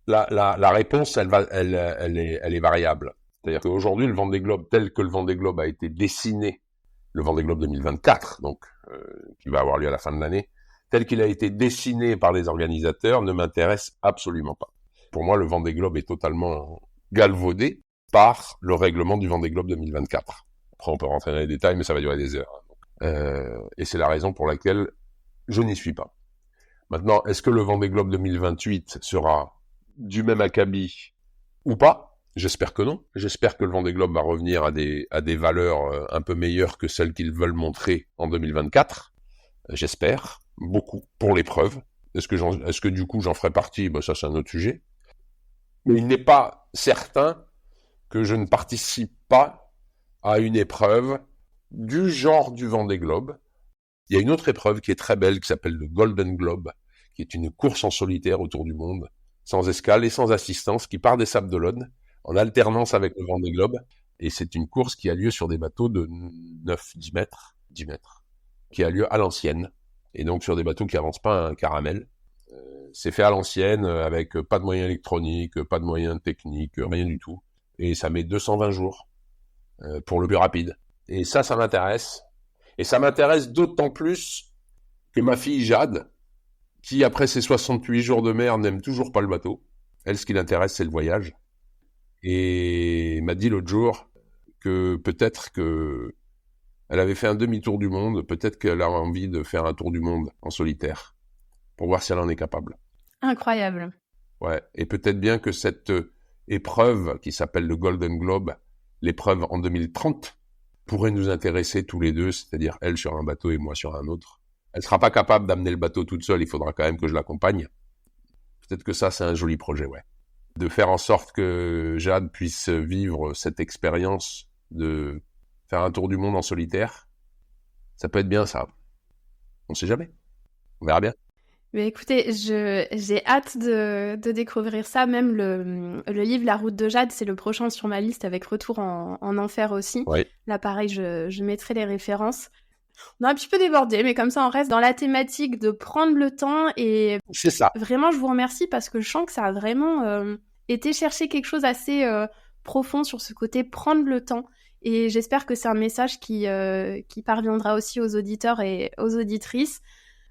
La réponse, elle est variable. C'est-à-dire qu'aujourd'hui, le Vendée Globe, tel que le Vendée Globe a été dessiné, le Vendée Globe 2024, donc qui va avoir lieu à la fin de l'année, tel qu'il a été dessiné par les organisateurs, ne m'intéresse absolument pas. Pour moi, le Vendée Globe est totalement galvaudé par le règlement du Vendée Globe 2024. Après, on peut rentrer dans les détails, mais ça va durer des heures. Et c'est la raison pour laquelle je n'y suis pas. Maintenant, est-ce que le Vendée Globe 2028 sera du même acabit ou pas? J'espère que non. J'espère que le Vendée Globe va revenir à des valeurs un peu meilleures que celles qu'ils veulent montrer en 2024. J'espère. Beaucoup. Pour l'épreuve. Est-ce que du coup j'en ferai partie? Ça, c'est un autre sujet. Mais il n'est pas certain que je ne participe pas à une épreuve du genre du Vendée Globe. Il y a une autre épreuve qui est très belle, qui s'appelle le Golden Globe, qui est une course en solitaire autour du monde, sans escale et sans assistance, qui part des Sables d'Olonne, en alternance avec le Vendée Globe. Et c'est une course qui a lieu sur des bateaux de 10 mètres, qui a lieu à l'ancienne. Et donc sur des bateaux qui avancent pas un caramel. C'est fait à l'ancienne, avec pas de moyens électroniques, pas de moyens techniques, rien du tout. Et ça met 220 jours pour le plus rapide. Et ça m'intéresse. Et ça m'intéresse d'autant plus que ma fille Jade, qui après ses 68 jours de mer n'aime toujours pas le bateau. Elle, ce qui l'intéresse, c'est le voyage. Et m'a dit l'autre jour que peut-être que elle avait fait un demi-tour du monde, peut-être qu'elle a envie de faire un tour du monde en solitaire, pour voir si elle en est capable. Incroyable. Ouais, et peut-être bien que cette épreuve qui s'appelle le Golden Globe, l'épreuve en 2030, pourrait nous intéresser tous les deux, c'est-à-dire elle sur un bateau et moi sur un autre. Elle sera pas capable d'amener le bateau toute seule, il faudra quand même que je l'accompagne. Peut-être que ça, c'est un joli projet, ouais. De faire en sorte que Jade puisse vivre cette expérience de faire un tour du monde en solitaire, ça peut être bien, ça. On sait jamais. On verra bien. Mais écoutez, j'ai hâte de découvrir ça. Même le livre La Route de Jade, c'est le prochain sur ma liste avec Retour en enfer aussi. Ouais. Là, pareil, je mettrai les références. On a un petit peu débordé, mais comme ça, on reste dans la thématique de prendre le temps. Et c'est ça. Vraiment, je vous remercie parce que je sens que ça a vraiment été chercher quelque chose assez profond sur ce côté prendre le temps. Et j'espère que c'est un message qui parviendra aussi aux auditeurs et aux auditrices.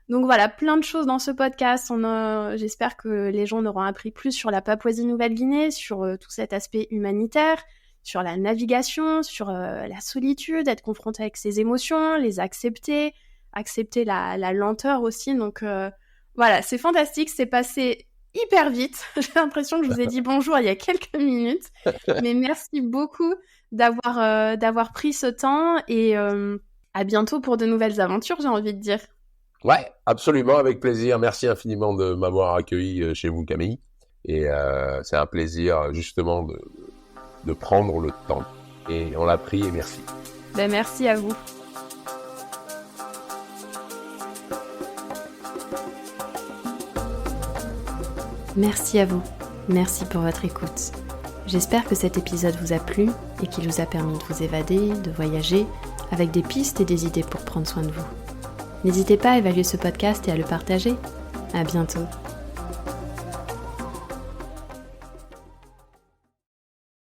Donc voilà, plein de choses dans ce podcast. J'espère que les gens en auront appris plus sur la Papouasie-Nouvelle-Guinée, sur tout cet aspect humanitaire, sur la navigation, sur la solitude, être confronté avec ses émotions, les accepter la lenteur aussi. Donc voilà, c'est fantastique, c'est passé hyper vite. J'ai l'impression que je vous ai dit bonjour il y a quelques minutes. Mais merci beaucoup d'avoir pris ce temps et à bientôt pour de nouvelles aventures, j'ai envie de dire. Ouais, absolument, avec plaisir. Merci infiniment de m'avoir accueilli chez vous, Camille. Et c'est un plaisir, justement, de prendre le temps. Et on l'a pris, et merci. Ben, merci à vous. Merci à vous. Merci pour votre écoute. J'espère que cet épisode vous a plu et qu'il vous a permis de vous évader, de voyager, avec des pistes et des idées pour prendre soin de vous. N'hésitez pas à évaluer ce podcast et à le partager. À bientôt.